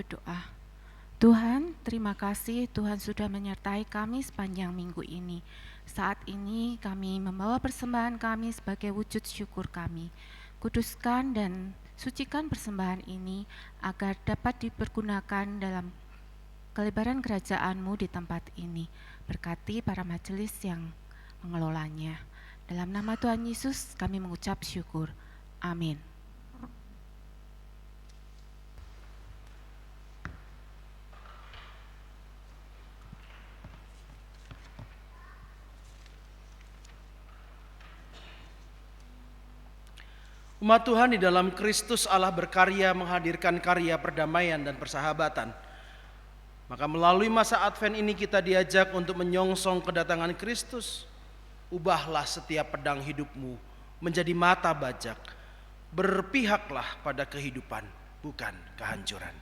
berdoa. Tuhan, terima kasih Tuhan sudah menyertai kami sepanjang minggu ini. Saat ini kami membawa persembahan kami sebagai wujud syukur kami. Kuduskan dan Sucikan persembahan ini agar dapat dipergunakan dalam kelebaran kerajaan-Mu di tempat ini. Berkati para majelis yang mengelolanya. Dalam nama Tuhan Yesus kami mengucap syukur. Amin. Umat Tuhan, di dalam Kristus Allah berkarya menghadirkan karya perdamaian dan persahabatan. Maka melalui masa Advent ini kita diajak untuk menyongsong kedatangan Kristus. Ubahlah setiap pedang hidupmu menjadi mata bajak. Berpihaklah pada kehidupan, bukan kehancuran.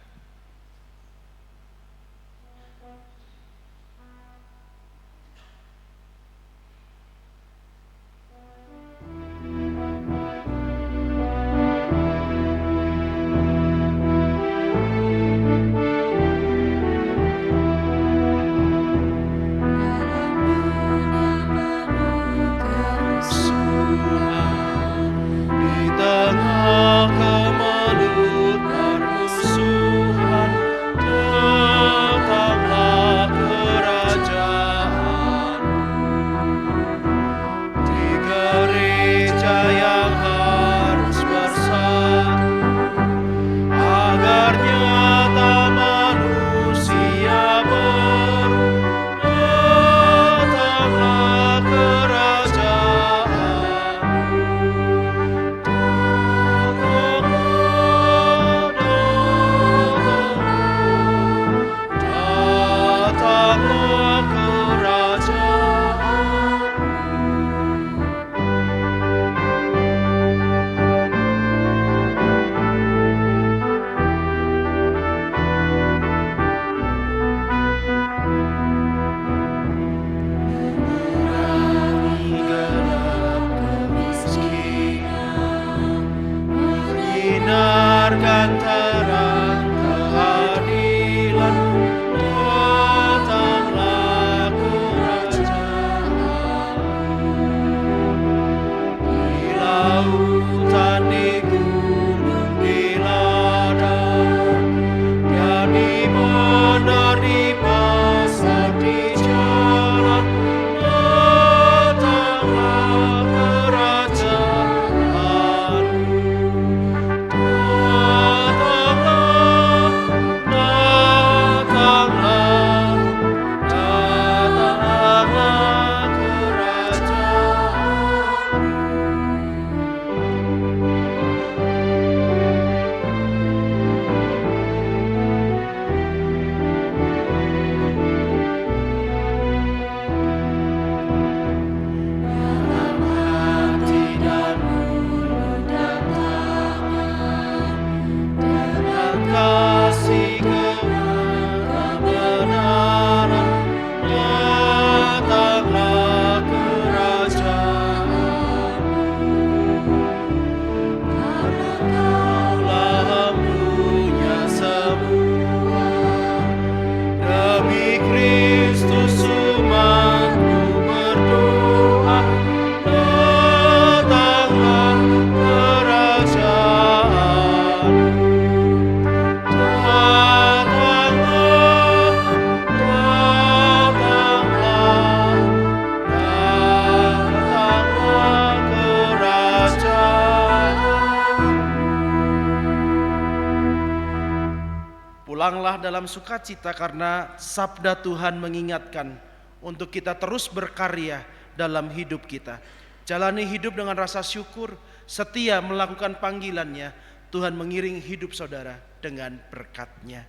Pulanglah dalam sukacita karena sabda Tuhan mengingatkan untuk kita terus berkarya dalam hidup kita. Jalani hidup dengan rasa syukur, setia melakukan panggilannya. Tuhan mengiring hidup saudara dengan berkat-Nya.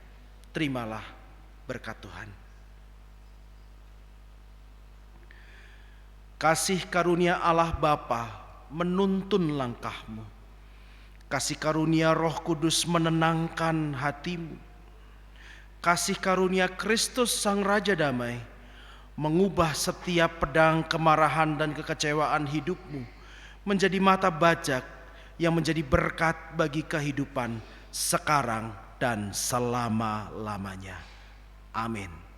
Terimalah berkat Tuhan. Kasih karunia Allah Bapa menuntun langkahmu. Kasih karunia Roh Kudus menenangkan hatimu. Kasih karunia Kristus Sang Raja Damai mengubah setiap pedang kemarahan dan kekecewaan hidupmu menjadi mata bajak yang menjadi berkat bagi kehidupan sekarang dan selama-lamanya. Amin.